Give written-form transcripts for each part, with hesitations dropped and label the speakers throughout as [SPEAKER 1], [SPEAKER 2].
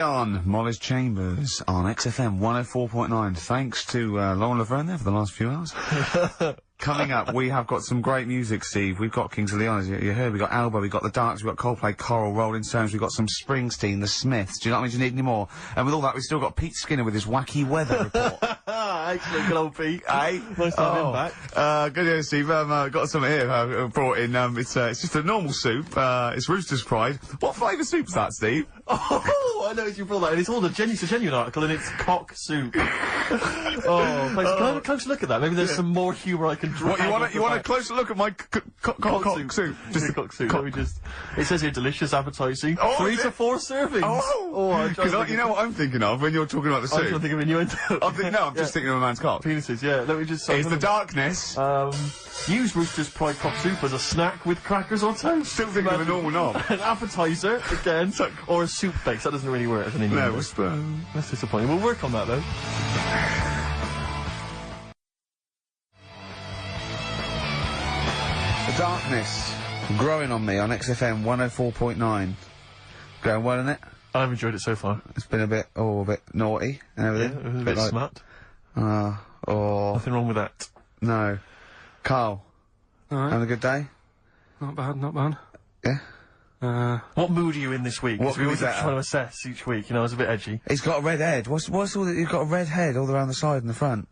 [SPEAKER 1] On Molly's Chambers on XFM 104.9. Thanks to Lauren Laverne there for the last few hours. Coming up, we have got some great music, Steve. We've got Kings of Leon, as you heard. We've got Alba, we've got The Darks, we've got Coldplay, Coral, Rolling Stones, we've got some Springsteen, The Smiths. Do you know what I mean? Do you need any more? And with all that, we've still got Pete Skinner with his wacky weather report.
[SPEAKER 2] Excellent, good old Pete.
[SPEAKER 1] Hey?
[SPEAKER 2] Nice to have him back.
[SPEAKER 1] Good news, Steve. Got some here, brought in. It's just a normal soup. It's Rooster's Pride. What flavour soup's that, Steve?
[SPEAKER 2] Oh, I know you brought that, and it's all a genuine article, and it's cock soup. Oh, thanks. Can I have a close look at that? Maybe there's some more humour I can draw.
[SPEAKER 1] What, you want a closer look at my cock soup?
[SPEAKER 2] Just a cock soup. Let me just. It says here delicious, appetising. 3 to 4 servings.
[SPEAKER 1] Because you know what I'm thinking of when you're talking about the soup.
[SPEAKER 2] I'm thinking of innuendo.
[SPEAKER 1] I'm just thinking of a man's cock.
[SPEAKER 2] Penises, yeah. Let me just.
[SPEAKER 1] It's the darkness.
[SPEAKER 2] Use Rooster's Pride cock soup as a snack with crackers or toast.
[SPEAKER 1] Still thinking of a normal knob.
[SPEAKER 2] An appetiser again, or a soup base. That doesn't really work as an innuendo.
[SPEAKER 1] No, whisper.
[SPEAKER 2] That's disappointing. We'll work on that though.
[SPEAKER 1] The darkness growing on me on XFM 104.9. Going well, isn't it?
[SPEAKER 2] I've enjoyed it so far.
[SPEAKER 1] It's been a bit naughty and everything.
[SPEAKER 2] Yeah, it was a bit like, smart.
[SPEAKER 1] Nothing
[SPEAKER 2] wrong with that.
[SPEAKER 1] No. Carl.
[SPEAKER 3] Alright.
[SPEAKER 1] Having a good day?
[SPEAKER 3] Not bad, not bad.
[SPEAKER 1] Yeah?
[SPEAKER 2] What mood are you in this week?
[SPEAKER 1] What
[SPEAKER 2] we
[SPEAKER 1] mood
[SPEAKER 2] always
[SPEAKER 1] is
[SPEAKER 2] have to
[SPEAKER 1] that?
[SPEAKER 2] try to assess each week, you know, it's a bit edgy.
[SPEAKER 1] He's got a red head. What's all that? You've got a red head all around the side and the front.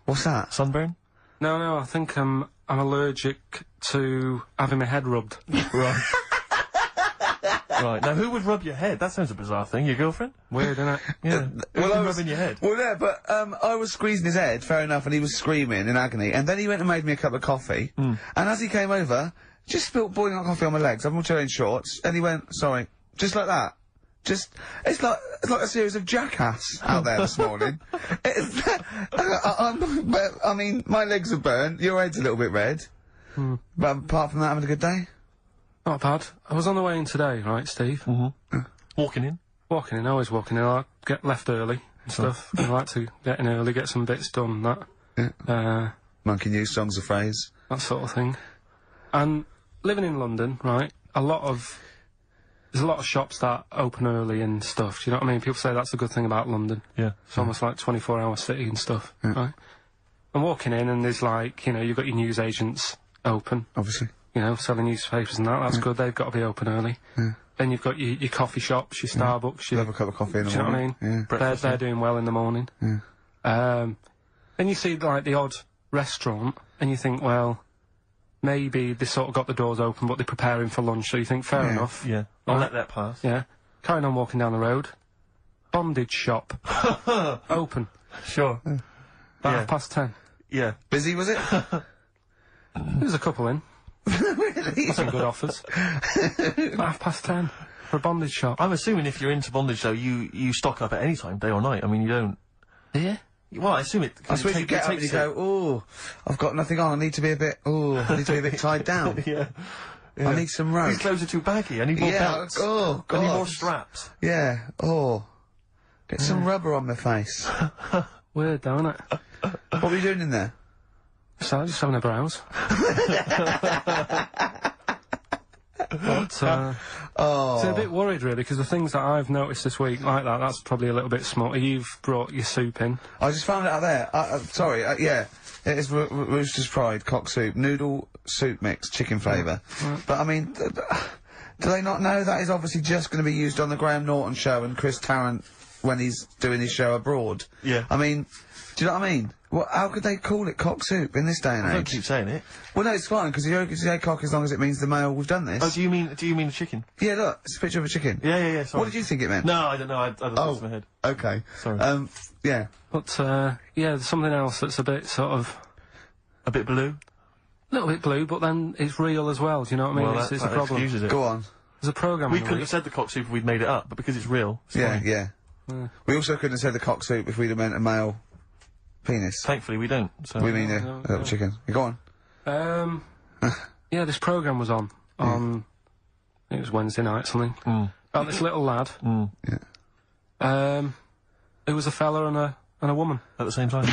[SPEAKER 1] What's that?
[SPEAKER 2] Sunburn?
[SPEAKER 3] No, I think I'm allergic to having my head rubbed.
[SPEAKER 2] Right. Right, now who would rub your head? That sounds a bizarre thing. Your girlfriend?
[SPEAKER 3] Weird, isn't it?
[SPEAKER 2] Yeah. Who's rubbing your head?
[SPEAKER 1] Well, yeah, but, I was squeezing his head, fair enough, and he was screaming in agony, and then he went and made me a cup of coffee, and as he came over, just spilt boiling hot coffee on my legs. I'm all in shorts, and he went, sorry, just like that. It's like a series of Jackass out there this morning. I mean, my legs are burnt, your head's a little bit red. But apart from that, having a good day?
[SPEAKER 3] Not bad. I was on the way in today, right, Steve?
[SPEAKER 2] Walking in?
[SPEAKER 3] Walking in, always walking in. I get left early and stuff. I like to get in early, get some bits done, that.
[SPEAKER 1] Monkey news, songs of phrase.
[SPEAKER 3] That sort of thing. And living in London, right, there's a lot of shops that open early and stuff, do you know what I mean? People say that's a good thing about London.
[SPEAKER 2] Yeah.
[SPEAKER 3] It's almost like 24-hour city and stuff, right? I'm walking in and there's like, you know, you've got your news agents open.
[SPEAKER 1] Obviously.
[SPEAKER 3] You know, selling newspapers and that's good, they've got to be open early. Then you've got your coffee shops, your Starbucks,
[SPEAKER 1] Have a cup of coffee in the
[SPEAKER 3] do you know
[SPEAKER 1] morning.
[SPEAKER 3] what I mean?
[SPEAKER 1] Yeah.
[SPEAKER 3] They're doing well in the morning. Then you see, like, the odd restaurant, and you think, well, maybe they sort of got the doors open, but they're preparing for lunch, so you think, fair enough.
[SPEAKER 2] Yeah. I'll let that pass.
[SPEAKER 3] Yeah. Carrying on walking down the road. Bondage shop. Open.
[SPEAKER 2] Sure.
[SPEAKER 3] About 10:30.
[SPEAKER 2] Yeah.
[SPEAKER 1] Busy, was it?
[SPEAKER 3] There's a couple in.
[SPEAKER 1] Really?
[SPEAKER 3] Some good offers. 10:30 for a bondage shop.
[SPEAKER 2] I'm assuming if you're into bondage though, you stock up at any time, day or night. I mean, you don't...
[SPEAKER 3] Yeah?
[SPEAKER 2] Well, I assume it...
[SPEAKER 1] I suppose you get up and you go, ooh, I've got nothing on, I need to be a bit tied down.
[SPEAKER 2] Yeah.
[SPEAKER 1] I need some rope.
[SPEAKER 2] These clothes are too baggy, I need more belts.
[SPEAKER 1] Oh, God.
[SPEAKER 2] I need more straps.
[SPEAKER 1] Yeah, get some rubber on my face.
[SPEAKER 3] Weird, though, isn't it?
[SPEAKER 1] What were you doing in there?
[SPEAKER 3] So, just having a browse. But, so a bit worried, really, because the things that I've noticed this week, like that's probably a little bit smutty. You've brought your soup in.
[SPEAKER 1] I just found it out there. Sorry, yeah. It is Rooster's Pride, cock soup, noodle soup mix, chicken flavour. But, I mean, do they not know that is obviously just going to be used on the Graham Norton show and Chris Tarrant when he's doing his show abroad?
[SPEAKER 2] Yeah.
[SPEAKER 1] I mean, do you know what I mean? How could they call it cock soup in this day and age?
[SPEAKER 2] Don't keep saying it.
[SPEAKER 1] Well, no, it's fine, because you can say cock as long as it means the male, we've done this.
[SPEAKER 2] Oh, do you mean the chicken?
[SPEAKER 1] Yeah, look, it's a picture of a chicken.
[SPEAKER 2] Yeah, sorry.
[SPEAKER 1] What did you think it meant?
[SPEAKER 2] No, I don't know, I don't know, it's in my head.
[SPEAKER 1] Okay.
[SPEAKER 2] Sorry.
[SPEAKER 1] Yeah.
[SPEAKER 3] But, yeah, there's something else that's a bit sort of...
[SPEAKER 2] A bit blue?
[SPEAKER 3] A little bit blue, but then it's real as well, do you know what I mean?
[SPEAKER 2] Well,
[SPEAKER 3] it's a problem.
[SPEAKER 2] Excuses it.
[SPEAKER 1] Go on.
[SPEAKER 3] There's a programme
[SPEAKER 2] We couldn't have said the cock soup if we'd made it up, but because it's real, it's fine.
[SPEAKER 1] Yeah. We also couldn't have said the cock soup if we'd have meant a male penis.
[SPEAKER 2] Thankfully we don't, so...
[SPEAKER 1] We mean a little chicken. Go on.
[SPEAKER 3] Yeah, this programme was on, it was Wednesday night, something. About this little lad.
[SPEAKER 1] Yeah.
[SPEAKER 3] It was a fella and a woman.
[SPEAKER 2] At the same time.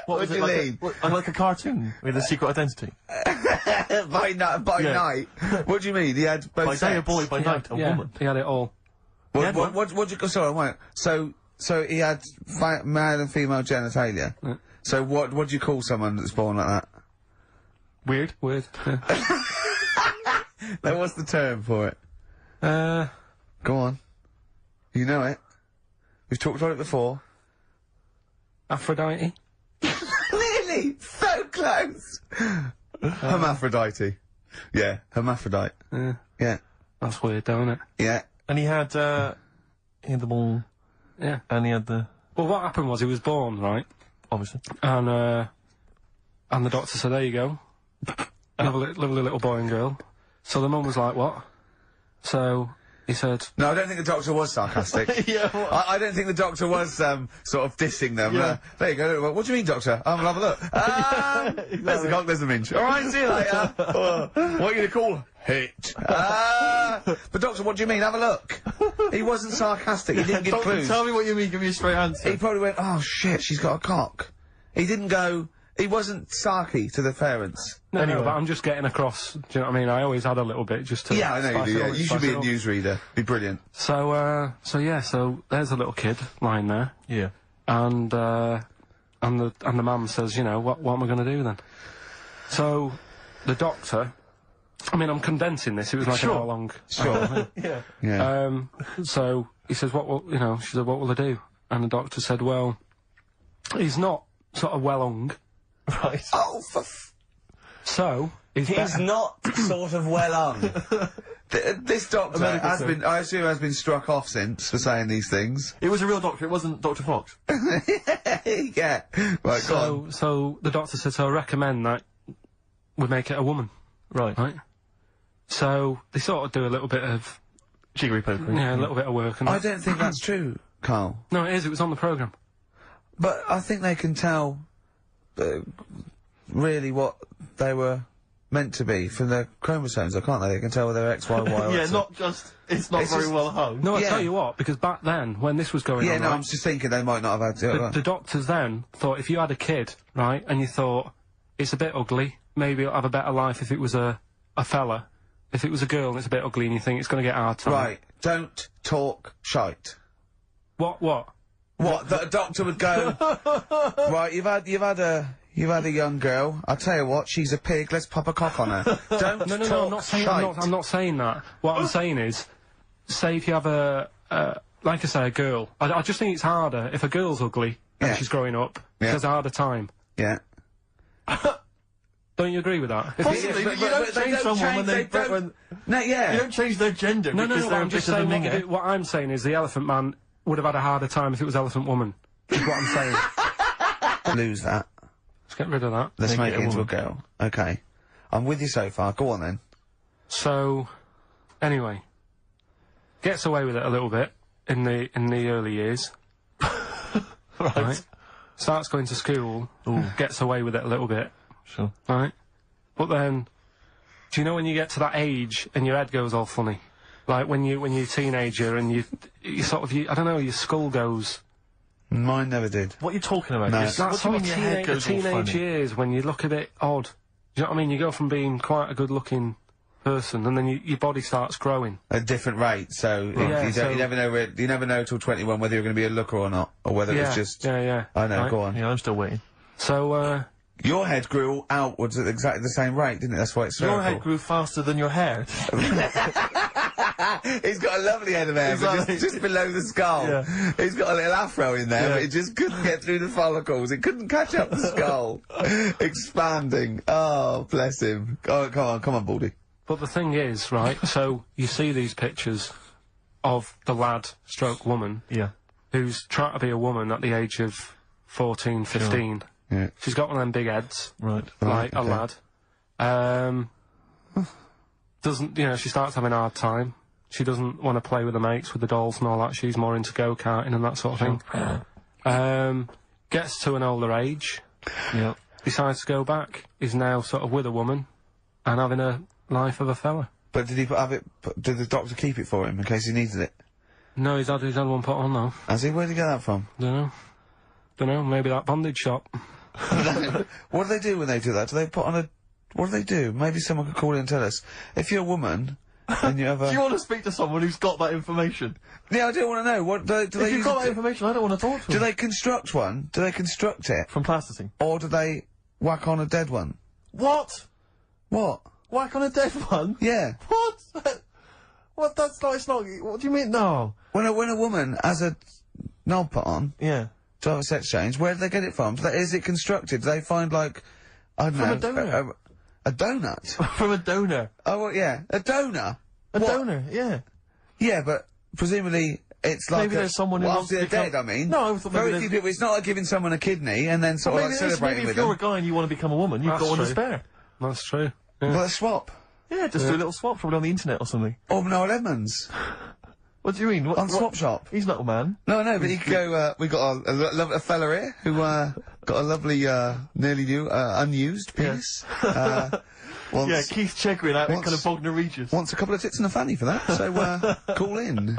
[SPEAKER 2] What was
[SPEAKER 1] do
[SPEAKER 2] it,
[SPEAKER 1] you
[SPEAKER 2] like
[SPEAKER 1] mean?
[SPEAKER 2] like a cartoon with a secret identity?
[SPEAKER 1] By night? What do you mean? He had both
[SPEAKER 2] By day a boy, by night a woman.
[SPEAKER 3] He had it all.
[SPEAKER 1] What do you... Sorry, wait. So he had male and female genitalia?
[SPEAKER 3] Yeah.
[SPEAKER 1] So what do you call someone that's born like that?
[SPEAKER 3] Weird. Yeah.
[SPEAKER 1] Now, what's the term for it? Go on. You know it. We've talked about it before.
[SPEAKER 3] Aphrodite?
[SPEAKER 1] Really? So close! Hermaphrodite. Yeah, hermaphrodite. Yeah.
[SPEAKER 3] That's weird, though, isn't it?
[SPEAKER 1] Yeah.
[SPEAKER 2] And he had the ball.
[SPEAKER 3] Yeah.
[SPEAKER 2] And he had the...
[SPEAKER 3] Well, what happened was he was born, right?
[SPEAKER 2] Obviously.
[SPEAKER 3] And the doctor said, there you go. Lovely little boy and girl. So the mum was like, what? So he said...
[SPEAKER 1] No, I don't think the doctor was sarcastic.
[SPEAKER 2] Yeah, what?
[SPEAKER 1] I don't think the doctor was, sort of dissing them.
[SPEAKER 2] Yeah.
[SPEAKER 1] There you go. What do you mean, doctor? We'll have a look. There's the cock, there's the minge. All right, see you later. What are you going to call hit? But doctor, what do you mean? Have a look. He wasn't sarcastic. He didn't give
[SPEAKER 2] Doctor,
[SPEAKER 1] clues.
[SPEAKER 2] tell me what you mean. Give me a straight answer.
[SPEAKER 1] He probably went, oh shit, she's got a cock. He didn't go... He wasn't sarky to the parents.
[SPEAKER 3] No,
[SPEAKER 2] Anyway.
[SPEAKER 3] but I'm just getting across. Do you know what I mean? I always had a little bit just to...
[SPEAKER 1] Yeah, I know you
[SPEAKER 3] spice
[SPEAKER 1] do,
[SPEAKER 3] it
[SPEAKER 1] yeah.
[SPEAKER 3] up,
[SPEAKER 1] You should
[SPEAKER 3] spice
[SPEAKER 1] be
[SPEAKER 3] it
[SPEAKER 1] a
[SPEAKER 3] up.
[SPEAKER 1] newsreader. Be brilliant.
[SPEAKER 3] So there's a little kid lying there.
[SPEAKER 2] Yeah.
[SPEAKER 3] And the mum says, you know, what am I going to do then? So, the doctor... I mean, I'm condensing this. It was like an hour long.
[SPEAKER 1] Sure.
[SPEAKER 2] Yeah.
[SPEAKER 1] Yeah.
[SPEAKER 3] So, he says, she said, what will I do? And the doctor said, well, he's not sort of well hung.
[SPEAKER 2] Right.
[SPEAKER 1] Oh,
[SPEAKER 3] So,
[SPEAKER 1] he's not sort of well on. This doctor has
[SPEAKER 2] term.
[SPEAKER 1] been, I assume, has been struck off since for saying these things.
[SPEAKER 2] It was a real doctor. It wasn't Dr. Fox.
[SPEAKER 1] Yeah. Right, go on.
[SPEAKER 3] So the doctor said, so I recommend that we make it a woman,
[SPEAKER 2] Right.
[SPEAKER 3] right? So they sort of do a little bit of,
[SPEAKER 2] Jiggery pokery.
[SPEAKER 3] a little bit of work. And
[SPEAKER 1] I don't think that's true, Carl.
[SPEAKER 3] No, it is. It was on the programme.
[SPEAKER 1] But I think they can tell really what they were meant to be from their chromosomes, can't they? They can tell whether they're X, Y, Y, or
[SPEAKER 2] Yeah,
[SPEAKER 1] X.
[SPEAKER 2] not just... It's not
[SPEAKER 1] It's
[SPEAKER 2] very
[SPEAKER 1] just-
[SPEAKER 2] well hung.
[SPEAKER 3] No, I
[SPEAKER 1] Yeah.
[SPEAKER 3] tell you what, because back then, when this was going
[SPEAKER 1] Yeah,
[SPEAKER 3] on,
[SPEAKER 1] no,
[SPEAKER 3] right,
[SPEAKER 1] I'm just thinking they might not have had
[SPEAKER 3] the doctors then thought if you had a kid, right, and you thought, it's a bit ugly, maybe it'll have a better life if it was a fella. If it was a girl and it's a bit ugly and you think it's going to get a hard time.
[SPEAKER 1] Right, don't talk shite.
[SPEAKER 3] What?
[SPEAKER 1] What, that a doctor would go, right, you've had a young girl, I'll tell you what, she's a pig, let's pop a cock on her. Don't
[SPEAKER 3] No,
[SPEAKER 1] talk
[SPEAKER 3] I'm not saying,
[SPEAKER 1] shite.
[SPEAKER 3] I'm not saying that. What I'm saying is, say if you have like I say, a girl. I just think it's harder if a girl's ugly and
[SPEAKER 1] Yeah.
[SPEAKER 3] she's growing up.
[SPEAKER 1] Yeah.
[SPEAKER 3] She has a harder time.
[SPEAKER 1] Yeah.
[SPEAKER 3] Don't you agree with that? If
[SPEAKER 2] Possibly,
[SPEAKER 3] it's-
[SPEAKER 2] but you don't change someone when they...
[SPEAKER 1] No, yeah.
[SPEAKER 2] You don't change their gender
[SPEAKER 3] no,
[SPEAKER 2] because
[SPEAKER 3] but
[SPEAKER 2] they're a
[SPEAKER 3] I'm
[SPEAKER 2] bit
[SPEAKER 3] just
[SPEAKER 2] of a
[SPEAKER 3] saying
[SPEAKER 2] minger.
[SPEAKER 3] what I'm saying is the Elephant Man would have had a harder time if it was Elephant Woman. Is what I'm saying.
[SPEAKER 1] Lose that.
[SPEAKER 3] Let's get rid of that.
[SPEAKER 1] Let's make
[SPEAKER 2] it
[SPEAKER 1] it
[SPEAKER 2] a
[SPEAKER 1] into a
[SPEAKER 2] woman.
[SPEAKER 1] girl. Okay. I'm with you so far. Go on then.
[SPEAKER 3] So, anyway, gets away with it a little bit in the early years. Right. Starts going to school, gets away with it a little bit,
[SPEAKER 2] Sure.
[SPEAKER 3] right? But then, do you know when you get to that age and your head goes all funny? Like when you're a teenager and you sort of, I don't know, your skull goes...
[SPEAKER 1] Mine never did.
[SPEAKER 2] What are you talking about?
[SPEAKER 1] No.
[SPEAKER 2] What
[SPEAKER 3] That
[SPEAKER 2] do you
[SPEAKER 3] sort
[SPEAKER 2] mean
[SPEAKER 3] of
[SPEAKER 2] your head goes all
[SPEAKER 3] teenage
[SPEAKER 2] funny?
[SPEAKER 3] years when you look a bit odd. Do you know what I mean? You go from being quite a good-looking person and then your body starts growing.
[SPEAKER 1] At a different rate, so,
[SPEAKER 3] Yeah,
[SPEAKER 1] you never know till 21 whether you're going to be a looker or not, or whether it's just...
[SPEAKER 3] Yeah.
[SPEAKER 1] I know,
[SPEAKER 3] Right.
[SPEAKER 1] go on.
[SPEAKER 2] Yeah, I'm still waiting.
[SPEAKER 3] So,
[SPEAKER 1] Your head grew outwards at exactly the same rate, didn't it? That's why it's
[SPEAKER 2] Your
[SPEAKER 1] spherical.
[SPEAKER 2] head grew faster than your hair.
[SPEAKER 1] He's got a lovely head of hair, but
[SPEAKER 2] Exactly.
[SPEAKER 1] just below the skull.
[SPEAKER 2] Yeah.
[SPEAKER 1] He's got a little afro in there,
[SPEAKER 2] Yeah.
[SPEAKER 1] but it just couldn't get through the follicles. It couldn't catch up the skull. Expanding. Oh, bless him. Oh, come on, Baldy.
[SPEAKER 3] but the thing is, right, so you see these pictures of the lad stroke woman
[SPEAKER 2] Yeah.
[SPEAKER 3] who's trying to be a woman at the age of 14, 15.
[SPEAKER 1] Yeah.
[SPEAKER 3] She's got one of them big heads,
[SPEAKER 2] Right.
[SPEAKER 3] like
[SPEAKER 1] okay.
[SPEAKER 3] a lad. Doesn't, she starts having a hard time. She doesn't want to play with the mates, with the dolls and all that. She's more into go-karting and that sort of thing. Gets to an older age,
[SPEAKER 2] Yeah.
[SPEAKER 3] decides to go back. Is now sort of with a woman and having a life of a fella.
[SPEAKER 1] But did did the doctor keep it for him in case he needed it?
[SPEAKER 3] No, he's had one put on though.
[SPEAKER 1] Has he? Where'd he get that from?
[SPEAKER 3] Don't know, maybe that bondage shop.
[SPEAKER 1] What do they do when they do that? Do they put on a What do they do? Maybe someone could call in and tell us. If you're a woman, and you have a...
[SPEAKER 2] Do you want to speak to someone who's got that information?
[SPEAKER 1] Yeah, I do want to know. What do they
[SPEAKER 2] If you've got that information, I don't want to talk to them.
[SPEAKER 1] Do they construct one? Do they construct it?
[SPEAKER 2] From plasticine.
[SPEAKER 1] Or do they whack on a dead one?
[SPEAKER 2] What?
[SPEAKER 1] What?
[SPEAKER 2] Whack on a dead one?
[SPEAKER 1] Yeah.
[SPEAKER 2] What? What? That's not, it's not, what do you mean? No.
[SPEAKER 1] When a woman has a knob put on
[SPEAKER 2] Yeah.
[SPEAKER 1] to have a sex change, where do they get it from? Is it constructed? Do they find, like, I don't know...
[SPEAKER 2] From a donor.
[SPEAKER 1] A donut?
[SPEAKER 2] From a donor.
[SPEAKER 1] Oh, well, yeah. A donor?
[SPEAKER 2] A
[SPEAKER 1] What?
[SPEAKER 2] donor, yeah.
[SPEAKER 1] Yeah, but presumably it's like...
[SPEAKER 2] Maybe there's someone who
[SPEAKER 1] well,
[SPEAKER 2] wants
[SPEAKER 1] after
[SPEAKER 2] to
[SPEAKER 1] they're
[SPEAKER 2] become...
[SPEAKER 1] dead, I mean.
[SPEAKER 2] No, I thought maybe
[SPEAKER 1] Very few people... It's not like giving someone a kidney and then sort of like celebrating
[SPEAKER 2] maybe
[SPEAKER 1] with
[SPEAKER 2] if
[SPEAKER 1] them.
[SPEAKER 2] you're a guy and you want to become a woman, you've
[SPEAKER 3] That's
[SPEAKER 2] got one to
[SPEAKER 3] true.
[SPEAKER 2] spare.
[SPEAKER 3] That's true. Yeah.
[SPEAKER 1] Well, a swap.
[SPEAKER 2] Yeah, just do a little swap, probably on the internet or something.
[SPEAKER 1] Or Noel Edmonds.
[SPEAKER 2] What do you mean?
[SPEAKER 1] On Swap Shop.
[SPEAKER 2] He's not a man.
[SPEAKER 1] No, but he could go, we got a fella here who, got a lovely, nearly new, unused penis. Wants,
[SPEAKER 2] Yeah, Keith Chegwin out in kind of Bognor Regis.
[SPEAKER 1] wants a couple of tits and a fanny for that, so, call in.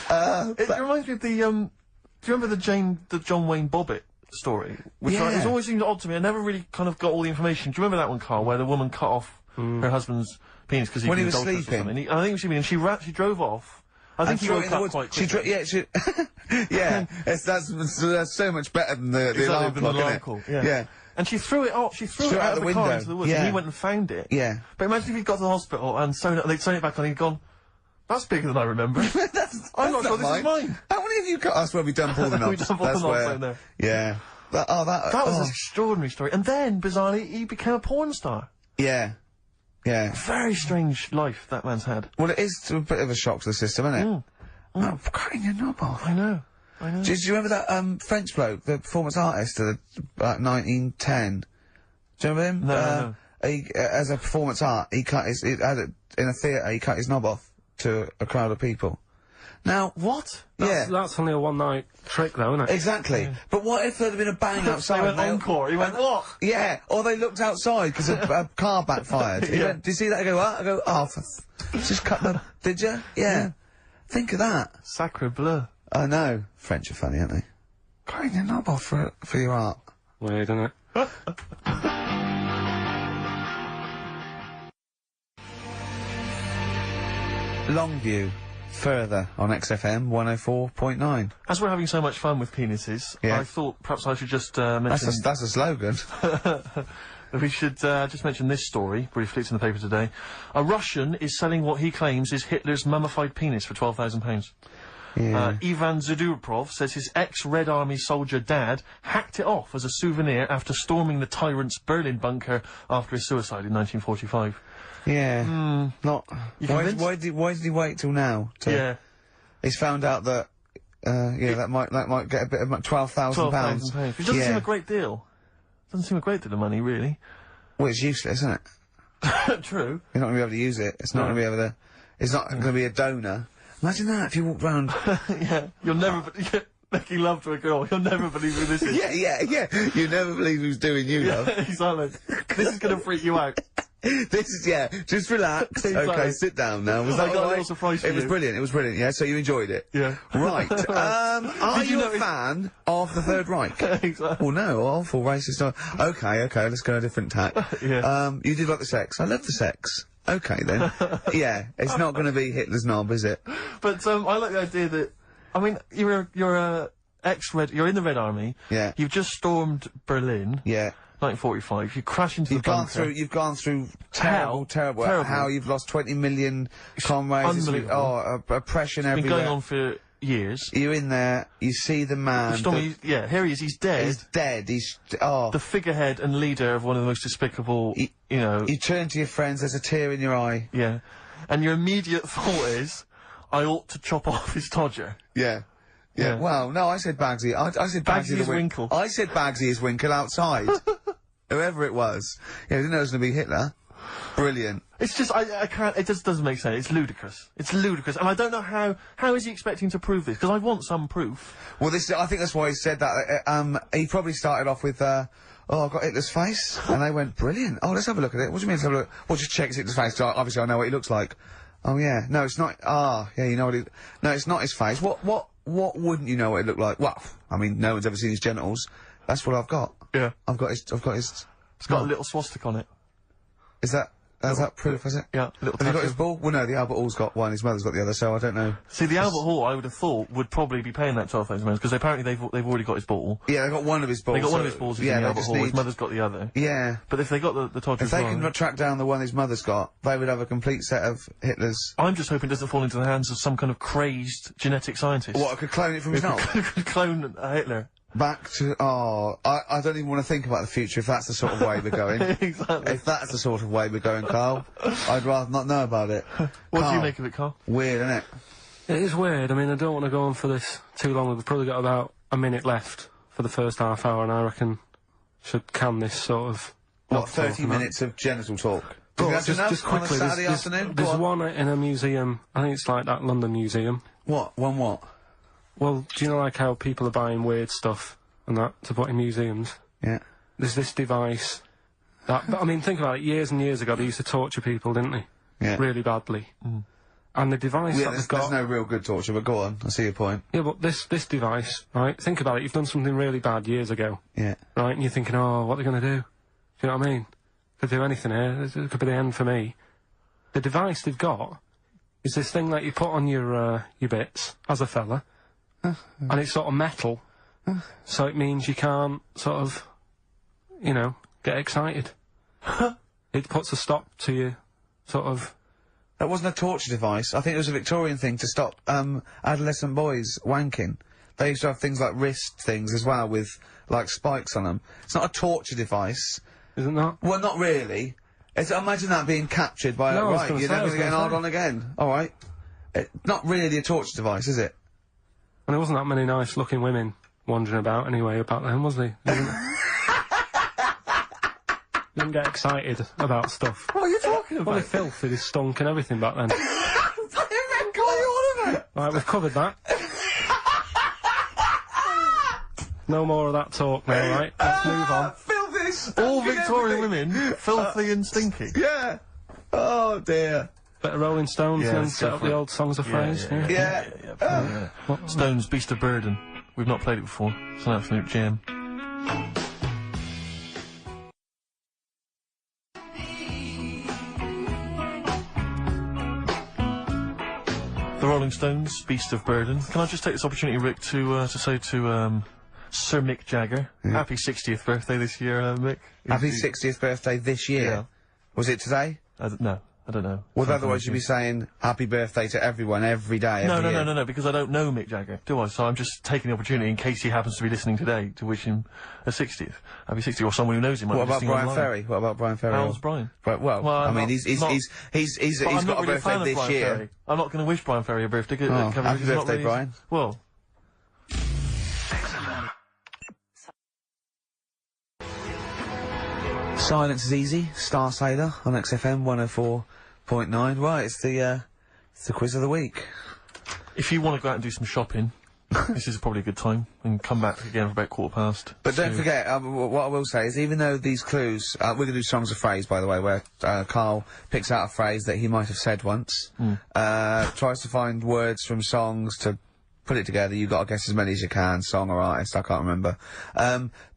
[SPEAKER 2] It reminds me of the, do you remember the John Wayne Bobbitt story? Which
[SPEAKER 1] Yeah.
[SPEAKER 2] it's always seemed odd to me. I never really kind of got all the information. Do you remember that one, Carl, where the woman cut off her husband's penis because
[SPEAKER 1] When he
[SPEAKER 2] was
[SPEAKER 1] was
[SPEAKER 2] adulterous or
[SPEAKER 1] sleeping.
[SPEAKER 2] something? I think she she drove off. I think he
[SPEAKER 1] threw it
[SPEAKER 2] woke
[SPEAKER 1] in the
[SPEAKER 2] up
[SPEAKER 1] woods.
[SPEAKER 2] quite
[SPEAKER 1] She
[SPEAKER 2] quickly.
[SPEAKER 1] yeah, that's so much better than the alarm
[SPEAKER 2] Exactly,
[SPEAKER 1] clock,
[SPEAKER 2] the alarm
[SPEAKER 1] isn't
[SPEAKER 2] call,
[SPEAKER 1] it?
[SPEAKER 2] yeah.
[SPEAKER 1] Yeah.
[SPEAKER 2] And she threw it off. She threw it out of the car
[SPEAKER 1] window.
[SPEAKER 2] into the woods,
[SPEAKER 1] Yeah.
[SPEAKER 2] and he went and found it.
[SPEAKER 1] Yeah.
[SPEAKER 2] But imagine if he'd got to the hospital and they'd sewn it back on, and he'd gone, "That's bigger than I remember." I'm not sure this is mine.
[SPEAKER 1] How many of you cut us where we done all the knobs?
[SPEAKER 2] We dumped all the
[SPEAKER 1] That's
[SPEAKER 2] knobs
[SPEAKER 1] where-
[SPEAKER 2] down there.
[SPEAKER 1] Yeah. That
[SPEAKER 2] That was an extraordinary story. And then, bizarrely, he became a porn star.
[SPEAKER 1] Yeah. Yeah.
[SPEAKER 2] Very strange life that man's had.
[SPEAKER 1] Well, it is a bit of a shock to the system, isn't it? Oh, cutting your knob off.
[SPEAKER 2] I know.
[SPEAKER 1] Do you remember that French bloke, the performance artist of about 1910? Do you remember him?
[SPEAKER 2] No.
[SPEAKER 1] He, as a performance art, he cut his, in a theatre, he cut his knob off to a crowd of people. Now,
[SPEAKER 2] What?
[SPEAKER 3] That's only a one-night trick, though, isn't it?
[SPEAKER 1] Exactly. But what if there'd been a bang outside?
[SPEAKER 2] They went encore. He went, what?
[SPEAKER 1] Yeah, or they looked outside because a car backfired. He went, did you see that? I go, what? I go, oh, just cut the... Did you? Yeah. Think of that.
[SPEAKER 2] Sacre bleu.
[SPEAKER 1] I know. French are funny, aren't they? Cutting your knob off for your art.
[SPEAKER 3] Weird, isn't it?
[SPEAKER 1] Longview. Further on XFM 104.9.
[SPEAKER 2] As we're having so much fun with penises,
[SPEAKER 1] Yeah.
[SPEAKER 2] I thought perhaps I should just mention...
[SPEAKER 1] That's a slogan.
[SPEAKER 2] We should just mention this story, briefly. It's in the paper today. A Russian is selling what he claims is Hitler's mummified penis for £12,000.
[SPEAKER 1] Yeah.
[SPEAKER 2] Ivan Zadurprov says his ex-Red Army soldier dad hacked it off as a souvenir after storming the tyrant's Berlin bunker after his suicide in 1945.
[SPEAKER 1] Yeah. Not...
[SPEAKER 2] You
[SPEAKER 1] Why
[SPEAKER 2] convinced?
[SPEAKER 1] did he wait till now?
[SPEAKER 2] Yeah.
[SPEAKER 1] He's found out that, that might get a bit of £12,000.
[SPEAKER 2] £12,000. Which doesn't seem a great deal. Doesn't seem a great deal of money, really.
[SPEAKER 1] Well, it's useless, isn't it?
[SPEAKER 2] True.
[SPEAKER 1] You're not going to be able to use it. It's not going to be able to... It's not going to be a donor. Imagine that, if you walked round...
[SPEAKER 2] Yeah. You'll never... Making love to a girl. You'll never believe who this is.
[SPEAKER 1] yeah. You never believe who's doing you, love.
[SPEAKER 2] Exactly. This is going to freak you out.
[SPEAKER 1] This is, just relax.
[SPEAKER 2] Exactly.
[SPEAKER 1] Okay, sit down now. Was
[SPEAKER 2] I
[SPEAKER 1] that
[SPEAKER 2] got a
[SPEAKER 1] all
[SPEAKER 2] little
[SPEAKER 1] right?
[SPEAKER 2] surprise for
[SPEAKER 1] It was
[SPEAKER 2] you.
[SPEAKER 1] brilliant, yeah, so you enjoyed it?
[SPEAKER 2] Yeah.
[SPEAKER 1] Right, are
[SPEAKER 2] Did you
[SPEAKER 1] you a
[SPEAKER 2] notice-
[SPEAKER 1] fan of the Third Reich?
[SPEAKER 2] Exactly.
[SPEAKER 1] Well, no, awful racist. Okay, let's go a different tack.
[SPEAKER 2] Yeah.
[SPEAKER 1] You did like the sex. I love the sex. Okay, then. Yeah, it's not going to be Hitler's knob, is it?
[SPEAKER 2] But, I like the idea that, I mean, you're in the Red Army.
[SPEAKER 1] Yeah.
[SPEAKER 2] You've just stormed Berlin.
[SPEAKER 1] Yeah.
[SPEAKER 2] 1945. You crash into the bunker.
[SPEAKER 1] You've gone through terrible.
[SPEAKER 2] Terrible.
[SPEAKER 1] How you've lost 20 million comrades.
[SPEAKER 2] Unbelievable.
[SPEAKER 1] Oppression
[SPEAKER 2] Been
[SPEAKER 1] everywhere.
[SPEAKER 2] going on for years.
[SPEAKER 1] You're in there, you see the man.
[SPEAKER 2] Here he is, he's dead.
[SPEAKER 1] He's dead,
[SPEAKER 2] The figurehead and leader of one of the most despicable,
[SPEAKER 1] You turn to your friends, there's a tear in your eye.
[SPEAKER 2] Yeah. And your immediate thought is, I ought to chop off his todger.
[SPEAKER 1] Yeah.
[SPEAKER 2] Yeah.
[SPEAKER 1] Well, no, I said Bagsy. I said Bagsy,
[SPEAKER 2] Bagsy is Winkle.
[SPEAKER 1] I said Bagsy is Winkle outside. Whoever it was. Yeah, I didn't know it was going to be Hitler. Brilliant.
[SPEAKER 2] It's just, I can't, it just doesn't make sense. It's ludicrous. It's ludicrous. And I don't know how is he expecting to prove this? Because I want some proof.
[SPEAKER 1] Well, I think that's why he said that. He probably started off with, I've got Hitler's face. And they went, brilliant. Oh, let's have a look at it. What do you mean, let's have a look? Well, just check Hitler's face, 'cause obviously I know what he looks like. Oh, yeah. No, it's not. Yeah, you know what no, it's not his face. What wouldn't you know what it looked like? Well, I mean, no one's ever seen his genitals. That's what I've got.
[SPEAKER 2] Yeah.
[SPEAKER 1] I've got his...
[SPEAKER 2] It's got a little swastika on it.
[SPEAKER 1] Is that proof, is it?
[SPEAKER 2] Yeah, little
[SPEAKER 1] Have you got
[SPEAKER 2] tattoo.
[SPEAKER 1] his ball? Well, no, the Albert Hall's got one, his mother's got the other, so I don't know.
[SPEAKER 2] See, the Albert Hall, I would have thought, would probably be paying that £12,000, because apparently they've already got his ball.
[SPEAKER 1] Yeah, they got one of his balls.
[SPEAKER 2] They got one of his balls in the Albert Hall, his mother's got the other.
[SPEAKER 1] Yeah.
[SPEAKER 2] But if they got the Todger
[SPEAKER 1] If they can track down the one his mother's got, they would have a complete set of Hitler's...
[SPEAKER 2] I'm just hoping it doesn't fall into the hands of some kind of crazed genetic scientist.
[SPEAKER 1] What, could clone it from his knob?
[SPEAKER 2] Could clone Hitler.
[SPEAKER 1] Back to... Oh, I don't even want to think about the future if that's the sort of way we're going.
[SPEAKER 2] Exactly.
[SPEAKER 1] If that's the sort of way we're going, Carl, I'd rather not know about it.
[SPEAKER 2] What do you make of it, Carl?
[SPEAKER 1] Weird, isn't it?
[SPEAKER 3] It is weird. I mean, I don't want to go on for this too long. We've probably got about a minute left for the first half hour, and I reckon should can this sort of...
[SPEAKER 1] What, 30 minutes of genital talk? Do you
[SPEAKER 3] Well,
[SPEAKER 1] think that's enough
[SPEAKER 3] quickly,
[SPEAKER 1] on a Saturday afternoon?
[SPEAKER 3] there's
[SPEAKER 1] Go on.
[SPEAKER 3] one in a museum, I think it's like that London Museum.
[SPEAKER 1] What? One what?
[SPEAKER 3] Well, do you know like how people are buying weird stuff and that to put in museums?
[SPEAKER 1] Yeah.
[SPEAKER 3] There's this device that, but I mean, think about it, years and years ago they used to torture people, didn't they?
[SPEAKER 1] Yeah.
[SPEAKER 3] Really badly. And the device
[SPEAKER 1] Yeah,
[SPEAKER 3] that
[SPEAKER 1] there's,
[SPEAKER 3] they've got...
[SPEAKER 1] there's no real good torture, but go on, I see your point.
[SPEAKER 3] Yeah, but this device, right, think about it, you've done something really bad years ago,
[SPEAKER 1] Yeah.
[SPEAKER 3] right, and you're thinking, oh, what are they going to do? Do you know what I mean? Could do anything here, it could be the end for me. The device they've got is this thing that you put on your bits, as a fella, and it's sort of metal, so it means you can't, sort of, you know, get excited. It puts a stop to your, sort of...
[SPEAKER 1] That wasn't a torture device. I think it was a Victorian thing to stop, adolescent boys wanking. They used to have things like wrist things as well with, like, spikes on them. It's not a torture device.
[SPEAKER 3] Isn't that?
[SPEAKER 1] Well, not really. It's, imagine that being captured by
[SPEAKER 3] No, I was
[SPEAKER 1] right,
[SPEAKER 3] gonna
[SPEAKER 1] you're
[SPEAKER 3] say, I
[SPEAKER 1] never
[SPEAKER 3] was
[SPEAKER 1] going to get an
[SPEAKER 3] gonna
[SPEAKER 1] hard
[SPEAKER 3] say.
[SPEAKER 1] on again. Alright. Not really a torture device, is it?
[SPEAKER 3] And there wasn't that many nice-looking women wandering about anyway back then, was there? Didn't get excited about stuff.
[SPEAKER 1] What are you talking
[SPEAKER 3] Well,
[SPEAKER 1] about?
[SPEAKER 3] the filth, it stunk and everything back then.
[SPEAKER 1] What are you on about?
[SPEAKER 3] Right, we've covered that. No more of that talk now, right? Let's move on.
[SPEAKER 1] Filthy,
[SPEAKER 2] All
[SPEAKER 1] stinking
[SPEAKER 2] Victorian
[SPEAKER 1] everything.
[SPEAKER 2] women, filthy and stinky.
[SPEAKER 1] Yeah. Oh, dear.
[SPEAKER 3] Bit of Rolling Stones
[SPEAKER 2] Yeah,
[SPEAKER 3] and then
[SPEAKER 2] let's
[SPEAKER 3] set
[SPEAKER 2] go
[SPEAKER 3] up
[SPEAKER 2] for
[SPEAKER 3] the
[SPEAKER 2] it.
[SPEAKER 3] old songs of phrase.
[SPEAKER 1] Yeah.
[SPEAKER 2] Stones, Beast of Burden. We've not played it before. It's an absolute gem. The Rolling Stones, Beast of Burden. Can I just take this opportunity, Rick, to say to Sir Mick Jagger, happy 60th birthday this year, Mick.
[SPEAKER 1] Happy 60th birthday this year.
[SPEAKER 2] Yeah.
[SPEAKER 1] Was it today?
[SPEAKER 2] No, I don't know.
[SPEAKER 1] Well,
[SPEAKER 2] Something
[SPEAKER 1] otherwise you'd be saying happy birthday to everyone every day, every year.
[SPEAKER 2] No, because I don't know Mick Jagger, do I? So I'm just taking the opportunity, in case he happens to be listening today, to wish him a 60th. Happy 60th, or someone who knows him might
[SPEAKER 1] What
[SPEAKER 2] be
[SPEAKER 1] about
[SPEAKER 2] listening
[SPEAKER 1] Brian
[SPEAKER 2] online.
[SPEAKER 1] Ferry? What about Brian Ferry?
[SPEAKER 2] How's Brian?
[SPEAKER 1] Right, well,
[SPEAKER 2] Well,
[SPEAKER 1] I
[SPEAKER 2] I'm
[SPEAKER 1] mean,
[SPEAKER 2] not-
[SPEAKER 1] he's
[SPEAKER 2] not- But I'm
[SPEAKER 1] got
[SPEAKER 2] not
[SPEAKER 1] a
[SPEAKER 2] really a fan
[SPEAKER 1] birthday
[SPEAKER 2] of
[SPEAKER 1] this
[SPEAKER 2] Brian
[SPEAKER 1] year.
[SPEAKER 2] Ferry. I'm not going to wish Brian Ferry a birthday.
[SPEAKER 1] Oh,
[SPEAKER 2] because
[SPEAKER 1] happy
[SPEAKER 2] he's not
[SPEAKER 1] birthday,
[SPEAKER 2] really-
[SPEAKER 1] Brian.
[SPEAKER 2] Well,
[SPEAKER 1] Silence is easy. Star Sailor on XFM 104.9. Right, it's the quiz of the week.
[SPEAKER 2] if you want to go out and do some shopping, this is probably a good time, and come back again for about 1:15.
[SPEAKER 1] But don't
[SPEAKER 2] So-
[SPEAKER 1] forget, what I will say is, even though these clues, we're going to do songs of phrase, by the way, where Carl picks out a phrase that he might have said once, tries to find words from songs to put it together. You've got to guess as many as you can, song or artist, I can't remember.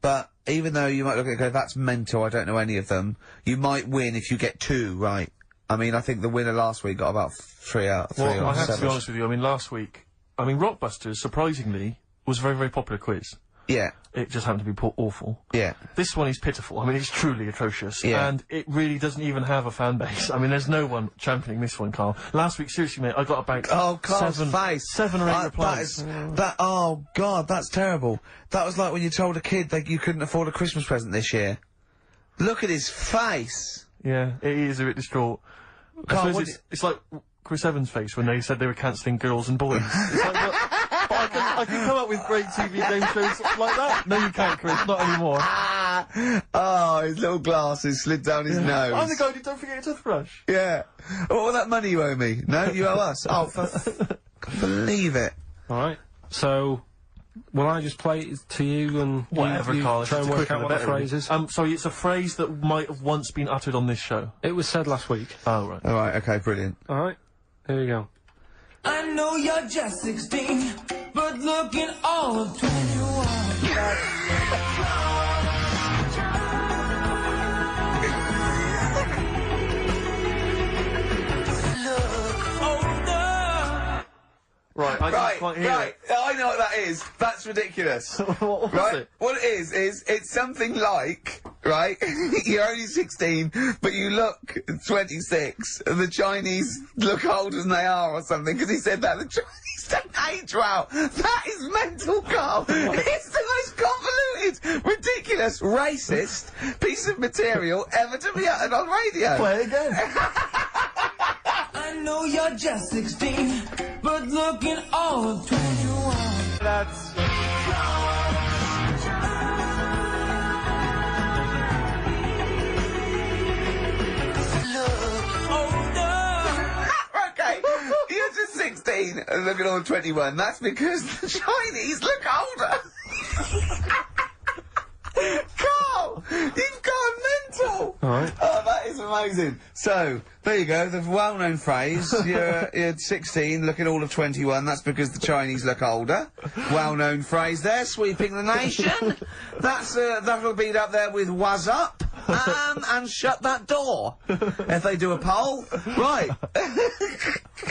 [SPEAKER 1] But even though you might look at it and go, that's mental, I don't know any of them, you might win if you get 2 right. I mean, I think the winner last week got about 3 out of 3
[SPEAKER 2] Well,
[SPEAKER 1] or
[SPEAKER 2] I have to
[SPEAKER 1] 7.
[SPEAKER 2] be honest with you. I mean, last week, Rockbusters, surprisingly, was a very, very popular quiz.
[SPEAKER 1] Yeah,
[SPEAKER 2] It just happened to be awful.
[SPEAKER 1] yeah.
[SPEAKER 2] This one is pitiful. I mean, it's truly atrocious.
[SPEAKER 1] Yeah.
[SPEAKER 2] And it really doesn't even have a fan base. I mean, there's no one championing this one, Carl. Last week, seriously, mate, I got about
[SPEAKER 1] Oh, Carl's face.
[SPEAKER 2] 7 or 8
[SPEAKER 1] That
[SPEAKER 2] replies.
[SPEAKER 1] is, oh God, that's terrible. That was like when you told a kid that you couldn't afford a Christmas present this year. Look at his face.
[SPEAKER 2] Yeah, it is a bit distraught. I
[SPEAKER 1] Carl,
[SPEAKER 2] suppose
[SPEAKER 1] what
[SPEAKER 2] it's like Chris Evans' face when they said they were cancelling Girls and Boys. It's like, but I can come up with great TV game shows like that. No, you can't, Chris. Not anymore.
[SPEAKER 1] Oh, his little glasses slid down his nose.
[SPEAKER 2] I'm the guy who don't forget your toothbrush.
[SPEAKER 1] Yeah. Oh, all that money you owe me. No, you owe us. Oh, can't believe it.
[SPEAKER 3] Alright, so... Will I just play it to you and
[SPEAKER 2] Whatever,
[SPEAKER 3] you
[SPEAKER 2] Carl.
[SPEAKER 3] try and work out what the phrase is?
[SPEAKER 2] Sorry, it's a phrase that might have once been uttered on this show.
[SPEAKER 3] It was said last week.
[SPEAKER 2] Oh, right.
[SPEAKER 1] All right, okay, brilliant.
[SPEAKER 3] Alright, here we go.
[SPEAKER 4] I know you're just 16, but looking all of 21.
[SPEAKER 2] Right, I didn't quite hear it.
[SPEAKER 1] I know what that is. That's ridiculous.
[SPEAKER 2] What was it?
[SPEAKER 1] What it is it's something like, right, you're only 16, but you look 26, and the Chinese look older than they are or something, because he said that. The Chinese don't age well. That is mental, Carl. It's the most convoluted, ridiculous, racist piece of material ever to be uttered on radio.
[SPEAKER 2] Play it again.
[SPEAKER 4] I know you're just 16, but looking all of 21.
[SPEAKER 1] That's... Okay, you're just 16 and looking all 21. That's because the Chinese look older. Carl, you've gone mental.
[SPEAKER 3] Alright.
[SPEAKER 1] Oh, that is amazing. So, there you go, the well-known phrase, you're 16, looking all of 21, that's because the Chinese look older. Well-known phrase there, sweeping the nation. That'll be up there with "was up," and "shut that door." If they do a poll. Right.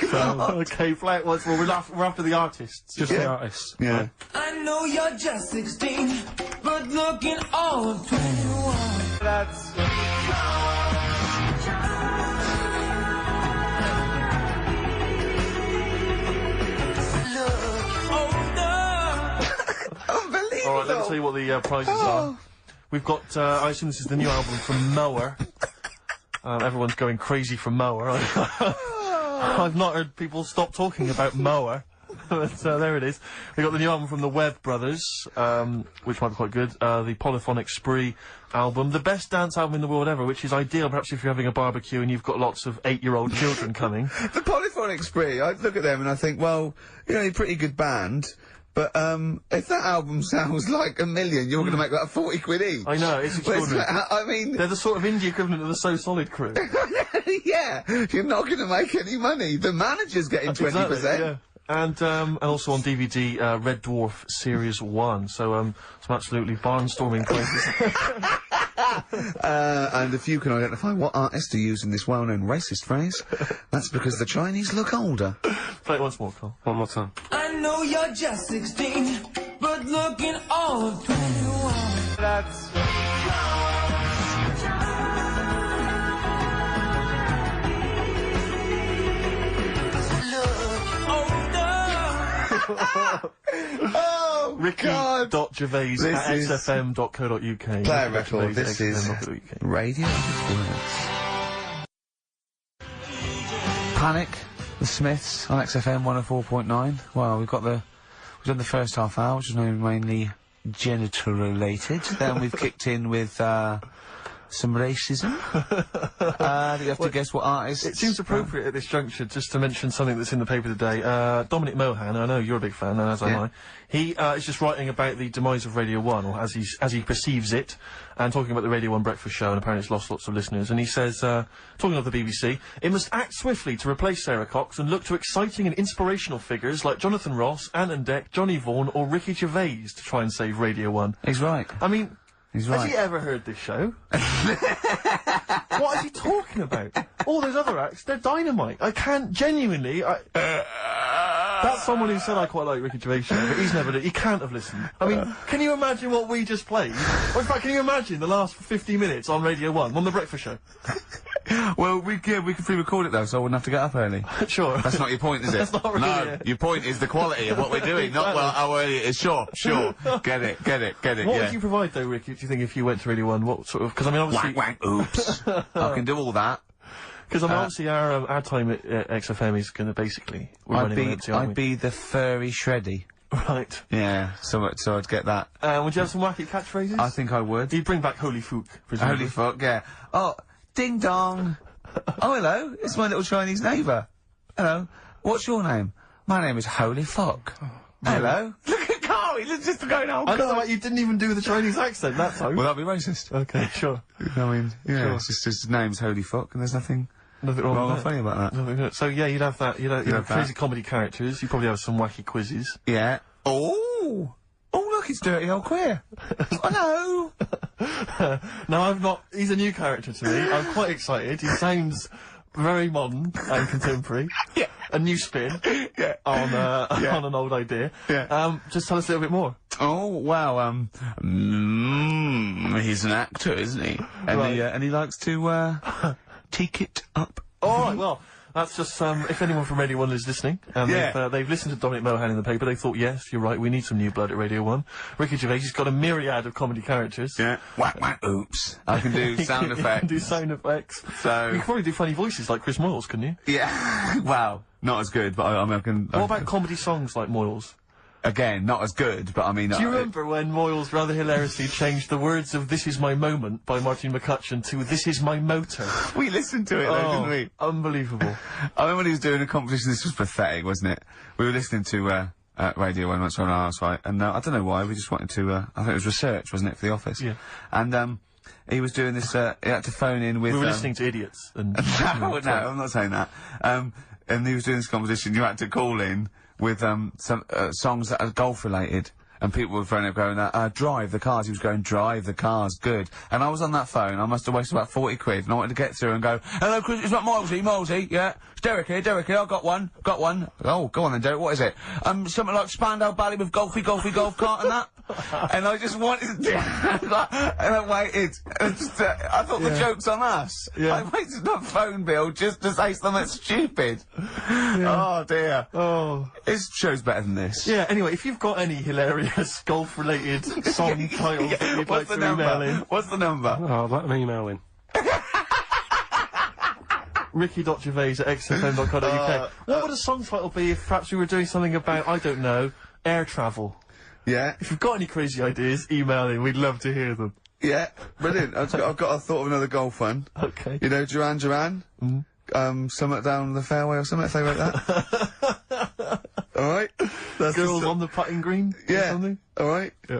[SPEAKER 2] Okay, play it once more. We're after the artists.
[SPEAKER 3] Just the artists.
[SPEAKER 1] Yeah.
[SPEAKER 4] I know you're just 16, but looking all of 21.
[SPEAKER 1] That's... Unbelievable.
[SPEAKER 2] Alright, let me tell you what the prizes are. We've got, I assume this is the new album from Mower. Everyone's going crazy for Mower. I've not heard people stop talking about Mower. But there it is. We got the new album from the Webb Brothers, which might be quite good. The Polyphonic Spree album, the best dance album in the world ever, which is ideal perhaps if you're having a barbecue and you've got lots of 8-year-old children coming.
[SPEAKER 1] The Polyphonic Spree, I look at them and I think, well, you know, you're a pretty good band, but if that album sounds like $1 million, you're going to make that 40 quid each.
[SPEAKER 2] I know, it's extraordinary.
[SPEAKER 1] I mean...
[SPEAKER 2] They're the sort of indie equivalent of the So Solid crew.
[SPEAKER 1] Yeah, you're not going to make any money. The manager's getting 20%.
[SPEAKER 2] Exactly, yeah. And also on DVD, Red Dwarf Series 1. So, some absolutely barnstorming places.
[SPEAKER 1] And if you can identify what artist are using this well-known racist phrase, that's because the Chinese look older.
[SPEAKER 2] Play it once more, Carl.
[SPEAKER 3] One more time.
[SPEAKER 4] I know you're just 16, but looking all of 21.
[SPEAKER 1] That's... Oh,
[SPEAKER 2] Ricky.Gervais at xfm.co.uk.
[SPEAKER 1] Play a record. This is Radio Words. Panic, the Smiths on XFM 104.9. Well, we've done the first half hour, which is mainly genital related. Then we've kicked in with some racism. You have to guess what artist.
[SPEAKER 2] It seems appropriate at this juncture just to mention something that's in the paper today. Dominic Mohan, I know you're a big fan, and as am I. He is just writing about the demise of Radio 1, or as he perceives it, and talking about the Radio 1 breakfast show, and apparently it's lost lots of listeners. And he says, talking of the BBC, it must act swiftly to replace Sarah Cox and look to exciting and inspirational figures like Jonathan Ross, Ant and Dec, Johnny Vaughan, or Ricky Gervais to try and save Radio 1.
[SPEAKER 1] He's right.
[SPEAKER 2] I mean...
[SPEAKER 1] He's right.
[SPEAKER 2] Has he ever heard this show? What is he talking about? All those other acts, they're dynamite. I can't genuinely... That's someone who said I quite like Ricky Gervais show, but he's never... He can't have listened. I mean, can you imagine what we just played? Or in fact, can you imagine the last 50 minutes on Radio 1, on the breakfast show?
[SPEAKER 1] Well, we can pre-record it though, so I wouldn't have to get up early.
[SPEAKER 2] Sure.
[SPEAKER 1] That's not your point, is it?
[SPEAKER 2] That's not really
[SPEAKER 1] No,
[SPEAKER 2] it.
[SPEAKER 1] your point is the quality of what we're doing, not well how early it is. Sure. Get it,
[SPEAKER 2] What would you provide though, Ricky, do you think, if you went to Radio 1? What sort of... Because I mean, obviously...
[SPEAKER 1] Wank, oops. I can do all that.
[SPEAKER 2] Because I mean, obviously our time at XFM is going to basically...
[SPEAKER 1] I'd be the furry shreddy.
[SPEAKER 2] Right.
[SPEAKER 1] Yeah, so I'd get that.
[SPEAKER 2] Would you have some wacky catchphrase?
[SPEAKER 1] I think I would.
[SPEAKER 2] You'd bring back Holy Fook, presumably.
[SPEAKER 1] Holy fuck, yeah. Oh, ding dong. Oh, hello, it's my little Chinese neighbour. Hello, what's your name? My name is Holy Fuck. Hello. Look at Carl, he's just going, oh,
[SPEAKER 2] I don't know
[SPEAKER 1] God.
[SPEAKER 2] why you didn't even do the Chinese accent that time.
[SPEAKER 1] Well, that'd be racist.
[SPEAKER 2] Okay, sure.
[SPEAKER 1] I mean, yeah,
[SPEAKER 2] Sure.
[SPEAKER 1] it's just his name's Holy Fuck, and there's nothing
[SPEAKER 2] Nothing wrong
[SPEAKER 1] wrong or
[SPEAKER 2] with that.
[SPEAKER 1] funny about that.
[SPEAKER 2] Nothing. So yeah, you'd have that. You'd have
[SPEAKER 1] have
[SPEAKER 2] crazy
[SPEAKER 1] that.
[SPEAKER 2] comedy characters. You'd probably have some wacky quizzes.
[SPEAKER 1] Yeah. Oh, look, it's Dirty Old Queer. Hello.
[SPEAKER 2] No, I'm not. He's a new character to me. I'm quite excited. He sounds very modern and contemporary.
[SPEAKER 1] Yeah.
[SPEAKER 2] a new spin on an old idea.
[SPEAKER 1] Yeah.
[SPEAKER 2] Just tell us a little bit more.
[SPEAKER 1] Oh, well, he's an actor, isn't he? And
[SPEAKER 2] Right.
[SPEAKER 1] and he likes to, take it up.
[SPEAKER 2] All right, well, that's just, if anyone from Radio 1 is listening, and they've listened to Dominic Mohan in the paper, they thought, yes, you're right, we need some new blood at Radio 1. Ricky Gervais, he's got a myriad of comedy characters.
[SPEAKER 1] Yeah. Whack, whack, oops. I can do sound
[SPEAKER 2] You
[SPEAKER 1] effects.
[SPEAKER 2] can do sound effects.
[SPEAKER 1] So...
[SPEAKER 2] You could probably do funny voices like Chris Moyles, couldn't you?
[SPEAKER 1] Yeah. Wow. Not as good, but I mean, I can...
[SPEAKER 2] What about comedy songs like Moyles?
[SPEAKER 1] Again, not as good, but I mean...
[SPEAKER 2] Do you remember when Moyles rather hilariously changed the words of This Is My Moment by Martin McCutcheon to This Is My Motor?
[SPEAKER 1] We listened to it, though, didn't we?
[SPEAKER 2] Unbelievable.
[SPEAKER 1] I remember when he was doing a competition, this was pathetic, wasn't it? We were listening to, Radio 1 once on our house, right? And, I don't know why, we just wanted to, I think it was research, wasn't it, for The Office?
[SPEAKER 2] Yeah.
[SPEAKER 1] And, he was doing this, he had to phone in with...
[SPEAKER 2] We were listening to idiots and...
[SPEAKER 1] No, I'm not saying that. And he was doing this competition, you had to call in with, some, songs that are golf-related. And people were phoning up going, drive the cars. He was going, drive the cars, good. And I was on that phone, I must have wasted about 40 quid, and I wanted to get through and go, hello, Chris, it's not Milesy, yeah? It's Derek here, I've got one. Oh, go on then, Derek, what is it? Something like Spandau Ballet with golf cart and that. And I just wanted to, and I waited, and just, I thought the joke's on us.
[SPEAKER 2] Yeah.
[SPEAKER 1] I waited on phone bill just to say something stupid. Oh dear.
[SPEAKER 2] Oh.
[SPEAKER 1] His show's better than this.
[SPEAKER 2] Yeah, anyway, if you've got any hilarious golf-related song titles that you'd like to email in...
[SPEAKER 1] What's the number?
[SPEAKER 3] Oh, let them email in.
[SPEAKER 2] ricky.gervais@xfm.co.uk. What would a song title be if perhaps we were doing something about, I don't know, air travel?
[SPEAKER 1] Yeah,
[SPEAKER 2] If you've got any crazy ideas, email in. We'd love to hear them.
[SPEAKER 1] yeah, brilliant. I've got a thought of another golf one.
[SPEAKER 2] Okay.
[SPEAKER 1] You know, Duran Duran? Something down the fairway or something, like that. Alright? That's
[SPEAKER 2] Girls
[SPEAKER 1] the
[SPEAKER 2] on the putting green? Or
[SPEAKER 1] Yeah.
[SPEAKER 2] something?
[SPEAKER 1] Alright?
[SPEAKER 2] Yeah.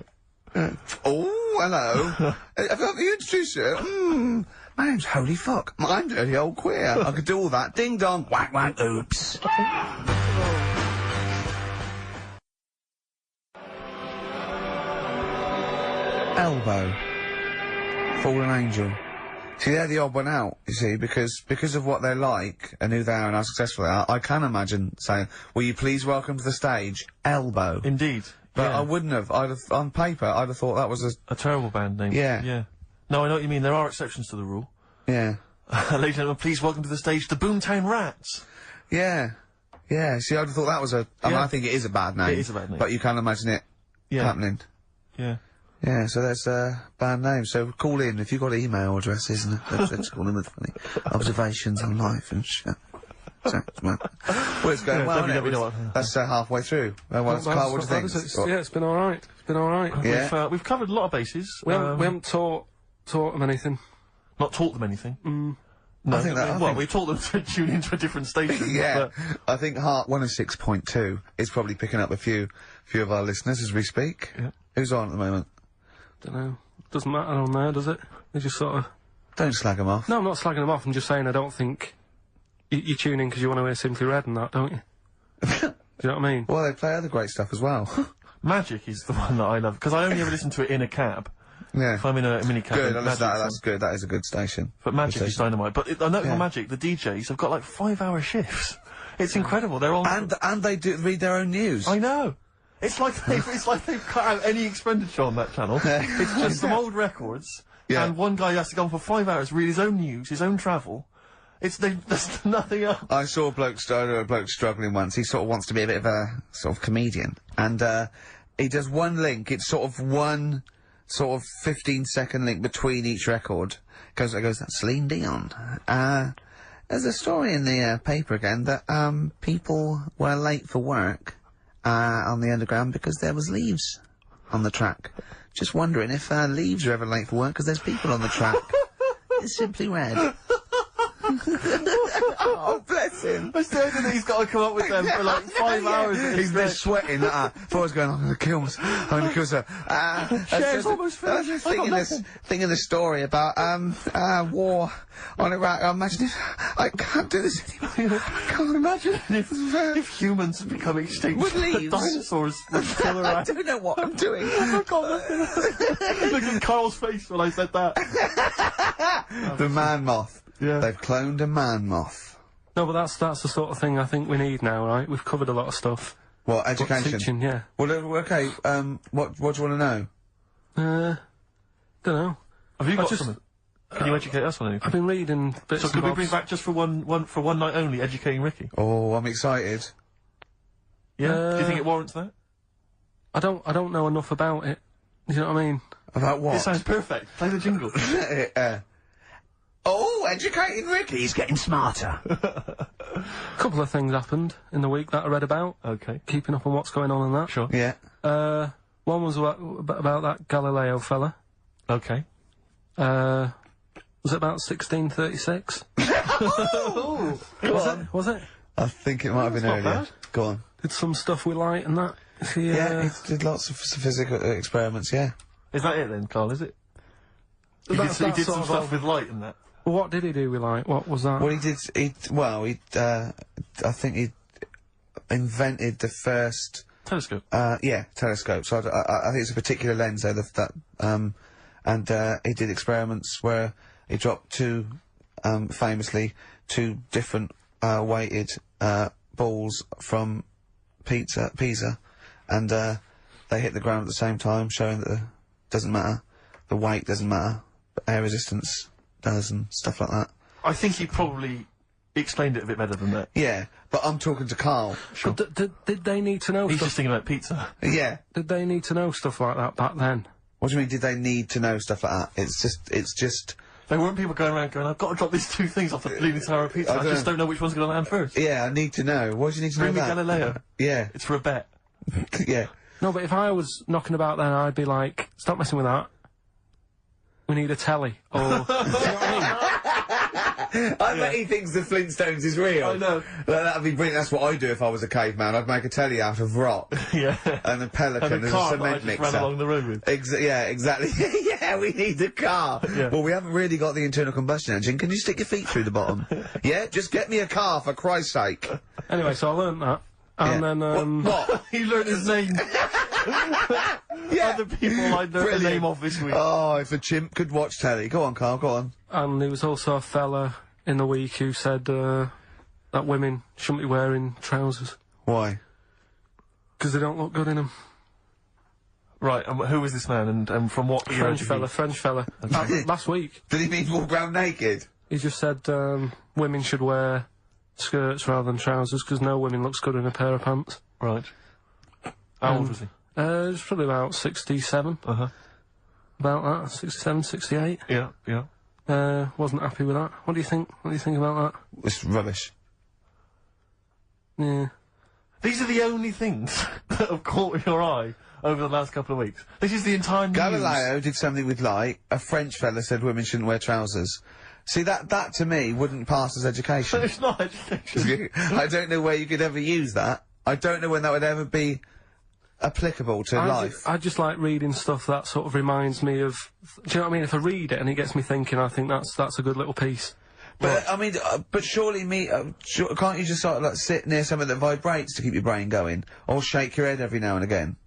[SPEAKER 1] Oh, hello. Have you introduced you? My name's Holy Fuck. I'm Dirty Old Queer. I could do all that. Ding dong. Whack whack oops. Elbow. Fallen Angel. See, they're the odd one out, you see, because of what they're like and who they are and how successful they are, I can imagine saying, will you please welcome to the stage, Elbow.
[SPEAKER 2] Indeed.
[SPEAKER 1] But
[SPEAKER 2] yeah.
[SPEAKER 1] I wouldn't have. On paper, I'd have thought that was
[SPEAKER 2] A terrible band name.
[SPEAKER 1] Yeah.
[SPEAKER 2] Yeah. No, I know what you mean. There are exceptions to the rule.
[SPEAKER 1] yeah.
[SPEAKER 2] Ladies and gentlemen, please welcome to the stage the Boomtown Rats.
[SPEAKER 1] Yeah. Yeah, see, I'd have thought that was I mean,
[SPEAKER 2] Yeah.
[SPEAKER 1] I think it is a bad name.
[SPEAKER 2] It is a bad name.
[SPEAKER 1] But you can imagine it
[SPEAKER 2] Yeah.
[SPEAKER 1] happening.
[SPEAKER 2] Yeah.
[SPEAKER 1] Yeah, so that's a bad name. So call in if you've got email addresses and let's call in with funny observations on life and shit. So, well, it's going well,
[SPEAKER 2] let me know
[SPEAKER 1] isn't it?
[SPEAKER 2] what-
[SPEAKER 1] That's halfway through. Well,
[SPEAKER 3] Not bad,
[SPEAKER 1] Carl, what do you
[SPEAKER 3] not
[SPEAKER 1] think?
[SPEAKER 3] bad, yeah, it's been alright. It's been alright.
[SPEAKER 1] Yeah.
[SPEAKER 2] We've covered a lot of bases.
[SPEAKER 3] We haven't taught them anything.
[SPEAKER 2] Not taught them anything. No,
[SPEAKER 1] I think that-
[SPEAKER 2] well, we've taught them to tune into a different station.
[SPEAKER 1] Yeah,
[SPEAKER 2] but
[SPEAKER 1] I think Heart 106.2 is probably picking up a few of our listeners as we speak.
[SPEAKER 2] Yeah.
[SPEAKER 1] Who's on at the moment?
[SPEAKER 3] Don't know. Doesn't matter on there, does it? They just sort of...
[SPEAKER 1] Don't slag them off.
[SPEAKER 3] No, I'm not slagging them off. I'm just saying I don't think... You tune in because you want to hear Simply Red and that, don't you? Do you know what I mean?
[SPEAKER 1] Well, they play other great stuff as well.
[SPEAKER 2] Magic is the one that I love, because I only ever listen to it in a cab.
[SPEAKER 1] Yeah.
[SPEAKER 2] If I'm in a mini cab.
[SPEAKER 1] Good,
[SPEAKER 2] then
[SPEAKER 1] that's
[SPEAKER 2] Magic's
[SPEAKER 1] that's good. That is a good station.
[SPEAKER 2] But Magic is dynamite. But I know
[SPEAKER 1] Yeah.
[SPEAKER 2] for Magic, the DJs have got like 5-hour shifts. It's incredible. They're on.
[SPEAKER 1] And they do read their own news.
[SPEAKER 2] I know. It's like they've cut out any expenditure on that channel. It's just some old records.
[SPEAKER 1] Yeah.
[SPEAKER 2] And one guy has to go on for 5 hours, read his own news, his own travel. There's nothing else.
[SPEAKER 1] I saw a bloke struggling once. He sort of wants to be a bit of a sort of comedian, and he does one link. It's sort of one sort of 15-second link between each record. Goes, that's Celine Dion. There's a story in the paper again that people were late for work on the Underground because there was leaves on the track. Just wondering if leaves are ever late for work because there's people on the track. It's Simply Red. Oh, bless him.
[SPEAKER 2] I still think he's got to come up with them for like 5 hours.
[SPEAKER 1] He's been sweating. Before I was going, I'm going to kill myself. I'm going to kill myself.
[SPEAKER 2] Chair's almost finished.
[SPEAKER 1] I was just thinking this story about war on Iraq. Imagine if I can't do this anymore. I can't imagine
[SPEAKER 2] if humans become extinct.
[SPEAKER 1] With leaves.
[SPEAKER 2] Dinosaurs would still
[SPEAKER 1] I
[SPEAKER 2] around.
[SPEAKER 1] don't know what I'm doing.
[SPEAKER 2] Look at Carl's face when I said that.
[SPEAKER 1] The man moth.
[SPEAKER 2] Yeah.
[SPEAKER 1] They've cloned a man moth.
[SPEAKER 3] No, but that's the sort of thing I think we need now, right? We've covered a lot of stuff.
[SPEAKER 1] What,
[SPEAKER 3] But
[SPEAKER 1] education?
[SPEAKER 3] teaching, yeah.
[SPEAKER 1] Well, okay, what do you want to know?
[SPEAKER 3] Don't know.
[SPEAKER 2] Have you got
[SPEAKER 3] just-
[SPEAKER 2] something? Can you educate us on anything?
[SPEAKER 3] I've been reading bits
[SPEAKER 2] So
[SPEAKER 3] and
[SPEAKER 2] could we
[SPEAKER 3] bobs.
[SPEAKER 2] bring back just for one night only, educating Ricky?
[SPEAKER 1] Oh, I'm excited.
[SPEAKER 2] Yeah. Do you think it warrants that?
[SPEAKER 3] I don't know enough about it. You know what I mean?
[SPEAKER 1] About what?
[SPEAKER 2] It sounds perfect. Play the jingle.
[SPEAKER 1] Oh, educating Ricky, he's getting smarter.
[SPEAKER 3] A couple of things happened in the week that I read about.
[SPEAKER 2] Okay.
[SPEAKER 3] Keeping up on what's going on in that.
[SPEAKER 2] Sure.
[SPEAKER 1] Yeah.
[SPEAKER 3] One was about that Galileo fella.
[SPEAKER 2] Okay.
[SPEAKER 3] Was it about 1636? Was it?
[SPEAKER 1] I think it might have been
[SPEAKER 2] not
[SPEAKER 1] earlier.
[SPEAKER 2] bad.
[SPEAKER 1] Go on.
[SPEAKER 3] Did some stuff with light and that.
[SPEAKER 1] Yeah, he did lots of physical experiments, yeah.
[SPEAKER 2] Is that it then, Carl? Is it? He
[SPEAKER 3] That's
[SPEAKER 2] did, he
[SPEAKER 3] that
[SPEAKER 2] did
[SPEAKER 3] sort
[SPEAKER 2] some
[SPEAKER 3] of
[SPEAKER 2] stuff with light and that.
[SPEAKER 3] What did he do with light? What was that?
[SPEAKER 1] Well, I think he invented the first,
[SPEAKER 2] Telescope.
[SPEAKER 1] telescope. So I think it's a particular lens though, and he did experiments where he dropped famously two different, weighted, balls from Pisa, and, they hit the ground at the same time, showing that doesn't matter, the weight doesn't matter, but air resistance does and stuff like that.
[SPEAKER 2] I think he probably explained it a bit better than that.
[SPEAKER 1] Yeah, but I'm talking to Karl.
[SPEAKER 2] Sure.
[SPEAKER 3] But did they need to know
[SPEAKER 2] He's
[SPEAKER 3] stuff?
[SPEAKER 2] just thinking about pizza.
[SPEAKER 1] Yeah.
[SPEAKER 3] Did they need to know stuff like that back then?
[SPEAKER 1] What do you mean, did they need to know stuff like that? It's just,
[SPEAKER 2] There weren't people going around going, I've got to drop these two things off the Leaning Tower of Pizza. I just don't know which one's going to land first.
[SPEAKER 1] yeah, I need to know. Why do you need to
[SPEAKER 2] Bring me
[SPEAKER 1] know that?
[SPEAKER 2] Galileo.
[SPEAKER 1] Yeah,
[SPEAKER 2] It's for a bet.
[SPEAKER 1] yeah.
[SPEAKER 3] No, but if I was knocking about then, I'd be like, stop messing with that. We need a telly. Or, do you know what I mean?
[SPEAKER 1] I bet he thinks the Flintstones is real.
[SPEAKER 2] I know.
[SPEAKER 1] That'd be brilliant. That's what I'd do if I was a caveman. I'd make a telly out of rock
[SPEAKER 2] Yeah.
[SPEAKER 1] and a pelican
[SPEAKER 2] And a
[SPEAKER 1] as
[SPEAKER 2] car
[SPEAKER 1] a
[SPEAKER 2] that I
[SPEAKER 1] cement
[SPEAKER 2] just
[SPEAKER 1] mixer.
[SPEAKER 2] ran along the road with.
[SPEAKER 1] Yeah, exactly. Yeah, we need a car.
[SPEAKER 2] Yeah.
[SPEAKER 1] Well, we haven't really got the internal combustion engine. Can you stick your feet through the bottom? Yeah, just get me a car for Christ's sake.
[SPEAKER 3] Anyway, so I learnt that. And
[SPEAKER 1] Yeah.
[SPEAKER 3] then,
[SPEAKER 1] What?
[SPEAKER 2] He learned his name.
[SPEAKER 1] Yeah.
[SPEAKER 2] Other people I learned the
[SPEAKER 1] Brilliant.
[SPEAKER 2] name of this week.
[SPEAKER 1] Oh, if a chimp could watch telly. Go on, Karl, go on.
[SPEAKER 3] and there was also a fella in the week who said, that women shouldn't be wearing trousers.
[SPEAKER 1] Why?
[SPEAKER 3] Because they don't look good in them.
[SPEAKER 2] Right, and who was this man and from what era
[SPEAKER 3] French
[SPEAKER 2] did
[SPEAKER 3] fella. Last week.
[SPEAKER 1] Did he mean walk around naked?
[SPEAKER 3] He just said, women should wear skirts rather than trousers because no woman looks good in a pair of pants.
[SPEAKER 2] he... Right. How old was he?
[SPEAKER 3] It's probably about 67.
[SPEAKER 2] Uh-huh.
[SPEAKER 3] About that, 67, 68.
[SPEAKER 2] Yeah, yeah.
[SPEAKER 3] Wasn't happy with that. What do you think? What do you think about
[SPEAKER 1] It's rubbish.
[SPEAKER 3] that? Yeah.
[SPEAKER 2] These are the only things that have caught your eye over the last couple of weeks. This is the entire news.
[SPEAKER 1] Galileo did something with light. A French fella said women shouldn't wear trousers. See, that to me wouldn't pass as education.
[SPEAKER 2] It's not education.
[SPEAKER 1] I don't know where you could ever use that. I don't know when that would ever be applicable to life.
[SPEAKER 3] I just like reading stuff that sort of reminds me of... Do you know what I mean? If I read it and it gets me thinking, I think that's a good little piece.
[SPEAKER 1] But, I mean, but surely can't you just sort of like sit near something that vibrates to keep your brain going? Or shake your head every now and again?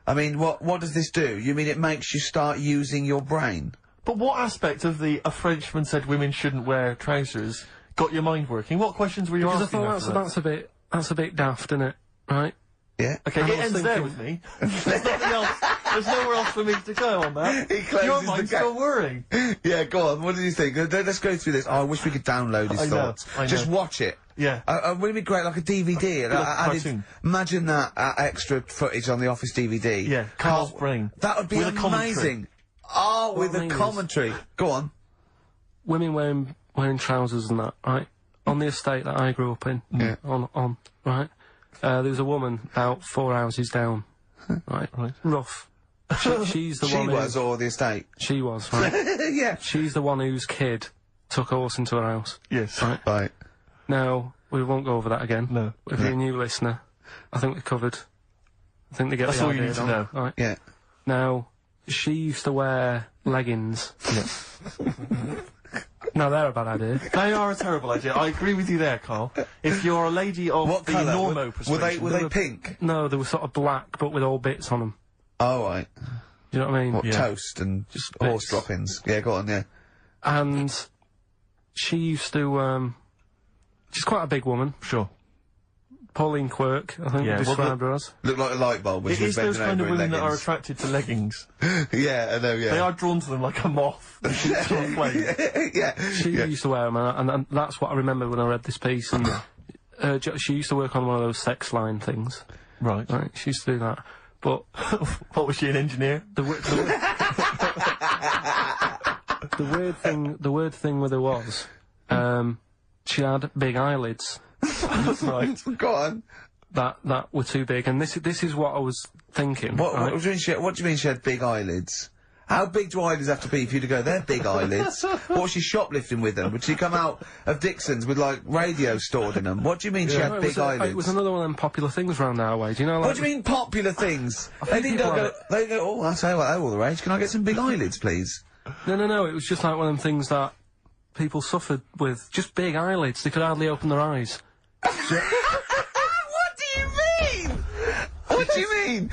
[SPEAKER 1] I mean, what does this do? You mean it makes you start using your brain?
[SPEAKER 2] But what aspect of a Frenchman said women shouldn't wear trousers got your mind working? What questions were you
[SPEAKER 3] Because I
[SPEAKER 2] asking
[SPEAKER 3] thought
[SPEAKER 2] after that?
[SPEAKER 3] that's a bit daft, isn't it? Right?
[SPEAKER 1] Yeah?
[SPEAKER 2] Okay,
[SPEAKER 3] And
[SPEAKER 2] it
[SPEAKER 3] I was
[SPEAKER 2] ends there
[SPEAKER 3] thinking-
[SPEAKER 2] with me. There's nothing else. There's nowhere else for me to go on that.
[SPEAKER 1] He closes
[SPEAKER 2] Your
[SPEAKER 1] the
[SPEAKER 2] mind's
[SPEAKER 1] gate.
[SPEAKER 2] still worrying.
[SPEAKER 1] Yeah, go on. What did you think? Let's go through this. Oh, I wish we could download his
[SPEAKER 2] I know,
[SPEAKER 1] thoughts.
[SPEAKER 2] I know.
[SPEAKER 1] Just watch it.
[SPEAKER 2] Yeah.
[SPEAKER 1] Wouldn't it be great, like a DVD?
[SPEAKER 2] Like a cartoon.
[SPEAKER 1] Imagine that extra footage on the Office DVD.
[SPEAKER 2] Yeah, Carl's brain.
[SPEAKER 1] That would be
[SPEAKER 2] With a commentary.
[SPEAKER 1] amazing. Oh, with
[SPEAKER 3] I
[SPEAKER 1] a
[SPEAKER 3] mean is-
[SPEAKER 1] commentary. Go on.
[SPEAKER 3] Women wearing trousers and that, right? On the estate that I grew up in.
[SPEAKER 1] Yeah.
[SPEAKER 3] On, right? There was a woman about 4 houses down. Right?
[SPEAKER 2] Right.
[SPEAKER 3] Rough. She's the
[SPEAKER 1] She
[SPEAKER 3] one
[SPEAKER 1] was, or the estate.
[SPEAKER 3] She was, right?
[SPEAKER 1] Yeah.
[SPEAKER 3] She's the one whose kid took a horse into her house.
[SPEAKER 2] Yes.
[SPEAKER 3] Right.
[SPEAKER 1] Right.
[SPEAKER 3] Now, we won't go over that again.
[SPEAKER 2] No.
[SPEAKER 3] If you're a new listener, I think we covered. I think they get
[SPEAKER 2] That's
[SPEAKER 3] the
[SPEAKER 2] all you
[SPEAKER 3] idea
[SPEAKER 2] need to
[SPEAKER 3] down.
[SPEAKER 2] know.
[SPEAKER 3] Right.
[SPEAKER 1] Yeah.
[SPEAKER 3] Now, she used to wear leggings.
[SPEAKER 2] Yeah.
[SPEAKER 3] Now, they're a bad idea.
[SPEAKER 2] They are a terrible idea. I agree with you there, Carl. If you're a lady of
[SPEAKER 1] What
[SPEAKER 2] the
[SPEAKER 1] colour?
[SPEAKER 2] Normo persuasion...
[SPEAKER 1] Were they pink?
[SPEAKER 3] No, they were sort of black, but with all bits on them.
[SPEAKER 1] Oh, right.
[SPEAKER 3] Do you know what I mean?
[SPEAKER 1] What,
[SPEAKER 2] Yeah.
[SPEAKER 1] toast and
[SPEAKER 3] Just
[SPEAKER 1] horse
[SPEAKER 3] bits.
[SPEAKER 1] droppings? Yeah, go on, yeah.
[SPEAKER 3] And she used to, She's quite a big woman.
[SPEAKER 2] Sure.
[SPEAKER 3] Pauline Quirk, I think
[SPEAKER 2] Yeah,
[SPEAKER 3] we
[SPEAKER 2] well,
[SPEAKER 3] described her as.
[SPEAKER 1] Looked like a light bulb when
[SPEAKER 2] It
[SPEAKER 1] she was
[SPEAKER 2] is those
[SPEAKER 1] bending
[SPEAKER 2] kind of
[SPEAKER 1] over in
[SPEAKER 2] women that are
[SPEAKER 1] leggings.
[SPEAKER 2] attracted to leggings.
[SPEAKER 1] Yeah, I know, yeah.
[SPEAKER 2] They are drawn to them like a moth. Sort of flame.
[SPEAKER 1] Yeah.
[SPEAKER 3] She used to wear them, and that's what I remember when I read this piece. And she used to work on one of those sex line things.
[SPEAKER 2] Right.
[SPEAKER 3] Right, she used to do that. But
[SPEAKER 2] What was she, an engineer?
[SPEAKER 3] the weird thing with her was, she had big eyelids
[SPEAKER 2] Right.
[SPEAKER 1] Go on.
[SPEAKER 3] that were too big, and this is what I was thinking.
[SPEAKER 1] What
[SPEAKER 3] right?
[SPEAKER 1] do you mean she had big eyelids? How big do eyelids have to be for you to go, they're big eyelids? What was she shoplifting with them? Would she come out of Dixon's with, like, radio stored in them? What do you mean she
[SPEAKER 3] No,
[SPEAKER 1] had
[SPEAKER 3] it
[SPEAKER 1] big
[SPEAKER 3] was
[SPEAKER 1] eyelids?
[SPEAKER 3] It was another one of them popular things around our way. Do you know? Like,
[SPEAKER 1] What do you mean popular things? They didn't
[SPEAKER 3] people
[SPEAKER 1] go, they go, oh, I'll tell you what, they're all the rage. Can I get some big eyelids, please?
[SPEAKER 3] No. It was just like one of them things that people suffered with. Just big eyelids. They could hardly open their eyes.
[SPEAKER 1] What do you mean? What do you mean?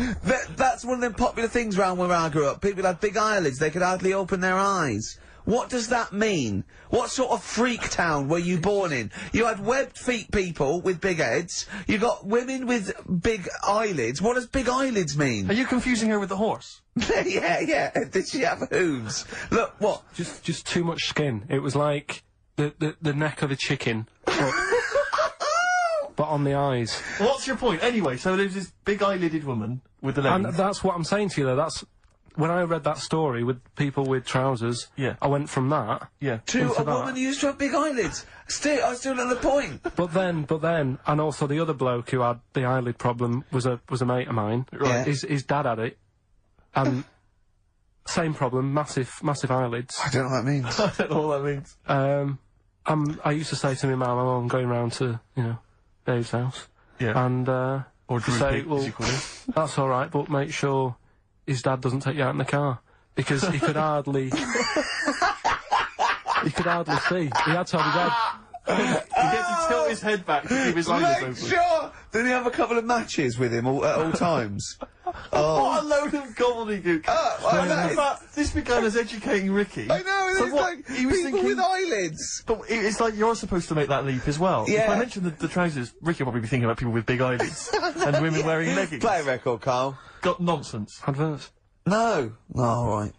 [SPEAKER 1] That's one of them popular things round where I grew up. People had big eyelids, they could hardly open their eyes. What does that mean? What sort of freak town were you born in? You had webbed feet people with big heads, you got women with big eyelids. What does big eyelids mean?
[SPEAKER 2] Are you confusing her with the horse?
[SPEAKER 1] Yeah. Did she have hooves? Look, what?
[SPEAKER 3] Just too much skin. It was like the neck of a chicken, but on the eyes.
[SPEAKER 2] What's your point? Anyway, so there's this big eyelidded woman with the leggings.
[SPEAKER 3] And that's what I'm saying to you, though. That's when I read that story with people with trousers.
[SPEAKER 2] Yeah.
[SPEAKER 3] I went from that.
[SPEAKER 2] Yeah.
[SPEAKER 1] To
[SPEAKER 3] into
[SPEAKER 1] a
[SPEAKER 3] that.
[SPEAKER 1] woman who used to have big eyelids. I still at the point.
[SPEAKER 3] But then, and also the other bloke who had the eyelid problem was a mate of mine.
[SPEAKER 1] Right.
[SPEAKER 3] His dad had it, and same problem, massive eyelids.
[SPEAKER 1] I don't know what that means.
[SPEAKER 2] I don't know what that means.
[SPEAKER 3] I used to say to my mum, I'm going round to Dave's house,
[SPEAKER 2] Yeah.
[SPEAKER 3] and
[SPEAKER 2] Or
[SPEAKER 3] to
[SPEAKER 2] Drew
[SPEAKER 3] say,
[SPEAKER 2] Pig,
[SPEAKER 3] well,
[SPEAKER 2] as you call it.
[SPEAKER 3] that's all right, but make sure his dad doesn't take you out in the car because he could hardly. He could hardly see. He had to have his head.
[SPEAKER 2] He gets to tilt his head back to keep his eyes open.
[SPEAKER 1] Make sure! Didn't he have a couple of matches with him at all times?
[SPEAKER 2] What a load of gobbledygook.
[SPEAKER 1] I know.
[SPEAKER 2] In fact, this began as educating Ricky.
[SPEAKER 1] I know,
[SPEAKER 2] So
[SPEAKER 1] it's
[SPEAKER 2] what,
[SPEAKER 1] like
[SPEAKER 2] he was
[SPEAKER 1] people
[SPEAKER 2] thinking,
[SPEAKER 1] with eyelids.
[SPEAKER 2] But it's like you're supposed to make that leap as well.
[SPEAKER 1] Yeah.
[SPEAKER 2] If I mentioned the trousers, Ricky will probably be thinking about people with big eyelids and women wearing leggings.
[SPEAKER 1] Play a record, Carl.
[SPEAKER 2] Got nonsense.
[SPEAKER 3] Adverts.
[SPEAKER 1] No. Oh, all right.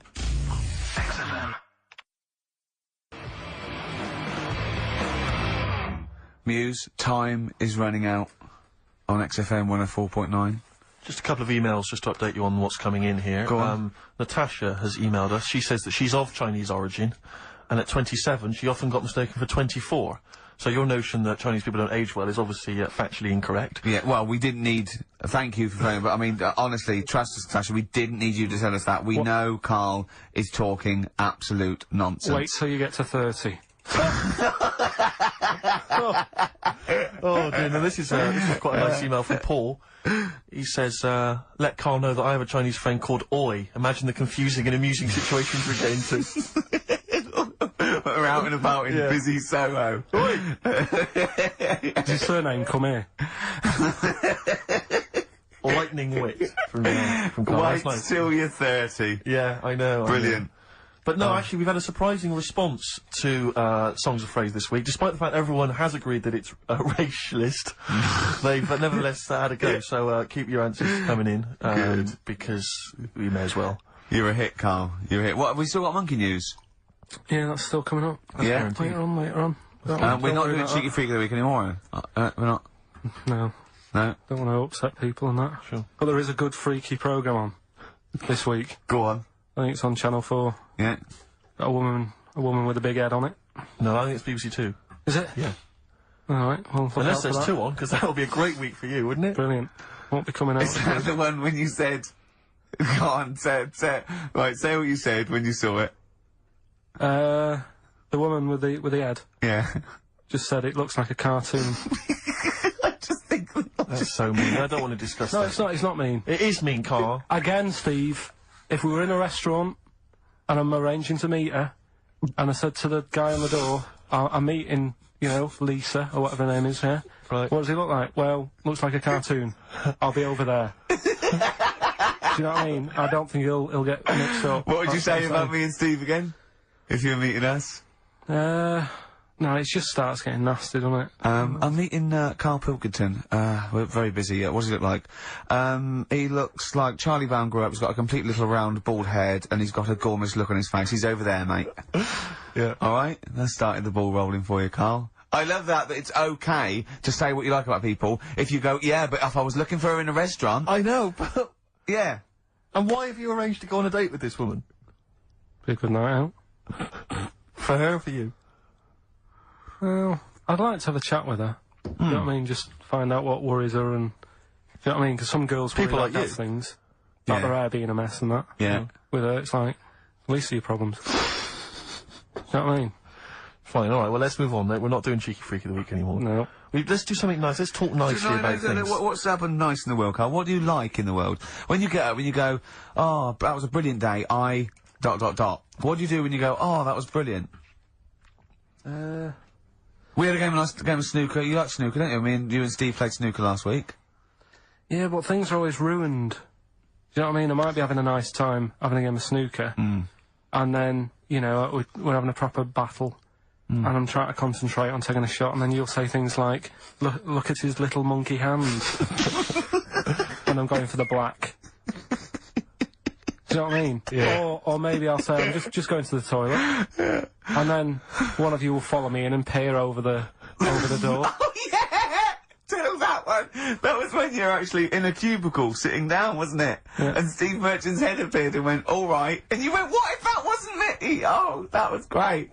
[SPEAKER 1] Muse, time is running out on XFM 104.9.
[SPEAKER 2] Just a couple of emails just to update you on what's coming in here.
[SPEAKER 1] Go on.
[SPEAKER 2] Natasha has emailed us. She says that she's of Chinese origin, and at 27 she often got mistaken for 24. So your notion that Chinese people don't age well is obviously factually incorrect.
[SPEAKER 1] Yeah, well, we didn't need... Thank you for phoning, but I mean, honestly, trust us, Natasha, we didn't need you to tell us that. We know Carl is talking absolute nonsense.
[SPEAKER 3] Wait till you get to 30.
[SPEAKER 2] Oh dear, now this is quite a nice email from Paul. He says, let Carl know that I have a Chinese friend called Oi. Imagine the confusing and amusing situations we get into.
[SPEAKER 1] We're out and about in
[SPEAKER 2] Yeah.
[SPEAKER 1] busy Soho.
[SPEAKER 2] Oi!
[SPEAKER 3] Does his surname come here?
[SPEAKER 2] Lightning wit from Carl.
[SPEAKER 1] Wait
[SPEAKER 2] That's nice.
[SPEAKER 1] till you're 30.
[SPEAKER 2] Yeah, I know.
[SPEAKER 1] Brilliant.
[SPEAKER 2] But no, actually, we've had a surprising response to Songs of Phrase this week. Despite the fact everyone has agreed that it's racialist, they've nevertheless had a go. So keep your answers coming in, because we may as well.
[SPEAKER 1] You're a hit, Carl. You're a hit. What, have we still got monkey news?
[SPEAKER 3] Yeah, that's still coming up.
[SPEAKER 1] Yeah.
[SPEAKER 3] Later on.
[SPEAKER 1] We're not doing Cheeky Freak of the Week anymore. We're not.
[SPEAKER 3] No,
[SPEAKER 1] No.
[SPEAKER 3] don't want to upset people and that.
[SPEAKER 2] Sure.
[SPEAKER 3] But there is a good freaky programme on this week.
[SPEAKER 1] Go on.
[SPEAKER 3] I think it's on Channel 4.
[SPEAKER 1] Yeah.
[SPEAKER 3] Got a woman with a big head on it.
[SPEAKER 2] No, I think it's BBC Two.
[SPEAKER 3] Is it?
[SPEAKER 2] Yeah.
[SPEAKER 3] Alright, well, look
[SPEAKER 2] Unless
[SPEAKER 3] out for
[SPEAKER 2] there's
[SPEAKER 3] that.
[SPEAKER 2] two on, because that would be a great week for you, wouldn't it?
[SPEAKER 3] Brilliant. Won't be coming out.
[SPEAKER 1] Is that the one when you said... Go on, say right, say what you said when you saw it.
[SPEAKER 3] The woman with the head
[SPEAKER 1] Yeah.
[SPEAKER 3] just said it looks like a cartoon.
[SPEAKER 1] I just think...
[SPEAKER 2] That's so mean. I don't want to discuss
[SPEAKER 3] No,
[SPEAKER 2] that.
[SPEAKER 3] it's not mean.
[SPEAKER 2] It is mean, Carl.
[SPEAKER 3] Again, Steve, if we were in a restaurant and I'm arranging to meet her, and I said to the guy on the door, I'm meeting, Lisa, or whatever her name is, yeah?
[SPEAKER 2] Right.
[SPEAKER 3] What does he look like? Well, looks like a cartoon. I'll be over there. Do you know what I mean? I don't think he'll get mixed up.
[SPEAKER 1] What would you
[SPEAKER 3] That's
[SPEAKER 1] say
[SPEAKER 3] I'm
[SPEAKER 1] about
[SPEAKER 3] saying.
[SPEAKER 1] me and Steve again? If you were meeting us?
[SPEAKER 3] No, it just starts getting nasty, doesn't it?
[SPEAKER 1] I'm meeting Karl Pilkington. We're very busy. What does he look like? He looks like Charlie Brown grew up. He's got a complete little round bald head, and he's got a gormless look on his face. He's over there, mate.
[SPEAKER 2] Yeah.
[SPEAKER 1] All right, that's started the ball rolling for you, Karl. I love that it's okay to say what you like about people if you go, yeah, but if I was looking for her in a restaurant...
[SPEAKER 2] I know, but...
[SPEAKER 1] Yeah.
[SPEAKER 2] And why have you arranged to go on a date with this woman?
[SPEAKER 3] Be a good night out.
[SPEAKER 2] For her or for you?
[SPEAKER 3] Well, I'd like to have a chat with her. You know what I mean? Just find out what worries her and... You know what I mean? Because some girls worry
[SPEAKER 2] People
[SPEAKER 3] about
[SPEAKER 2] like you.
[SPEAKER 3] things. Like their hair being a mess and that.
[SPEAKER 1] Yeah.
[SPEAKER 3] With her, it's like, at least your problems. You know what I mean?
[SPEAKER 2] Fine, alright, well let's move on, mate. We're not doing Cheeky Freak of the Week anymore.
[SPEAKER 3] No.
[SPEAKER 2] Let's do something nice. Let's talk nicely about things.
[SPEAKER 1] What's happened nice in the world, Karl? What do you like in the world? When you get up, when you go, oh, that was a brilliant day, What do you do when you go, oh, that was brilliant? We had a game of snooker. You like snooker, don't you? You and Steve played snooker last week.
[SPEAKER 3] Yeah, but things are always ruined. Do you know what I mean? I might be having a nice time having a game of snooker, and then, you know, we're having a proper battle, and I'm trying to concentrate on taking a shot, and then you'll say things like, look at his little monkey hands, and I'm going for the black. Do you know what I mean?
[SPEAKER 2] Yeah.
[SPEAKER 3] Or maybe I'll say, I'm just going to the toilet, and then one of you will follow me in and peer over the door.
[SPEAKER 1] Oh, yeah! Tell that one. That was when you were actually in a cubicle sitting down, wasn't it?
[SPEAKER 3] Yeah.
[SPEAKER 1] And Steve Merchant's head appeared and went, all right. And you went, what if that wasn't me? Oh, that was great.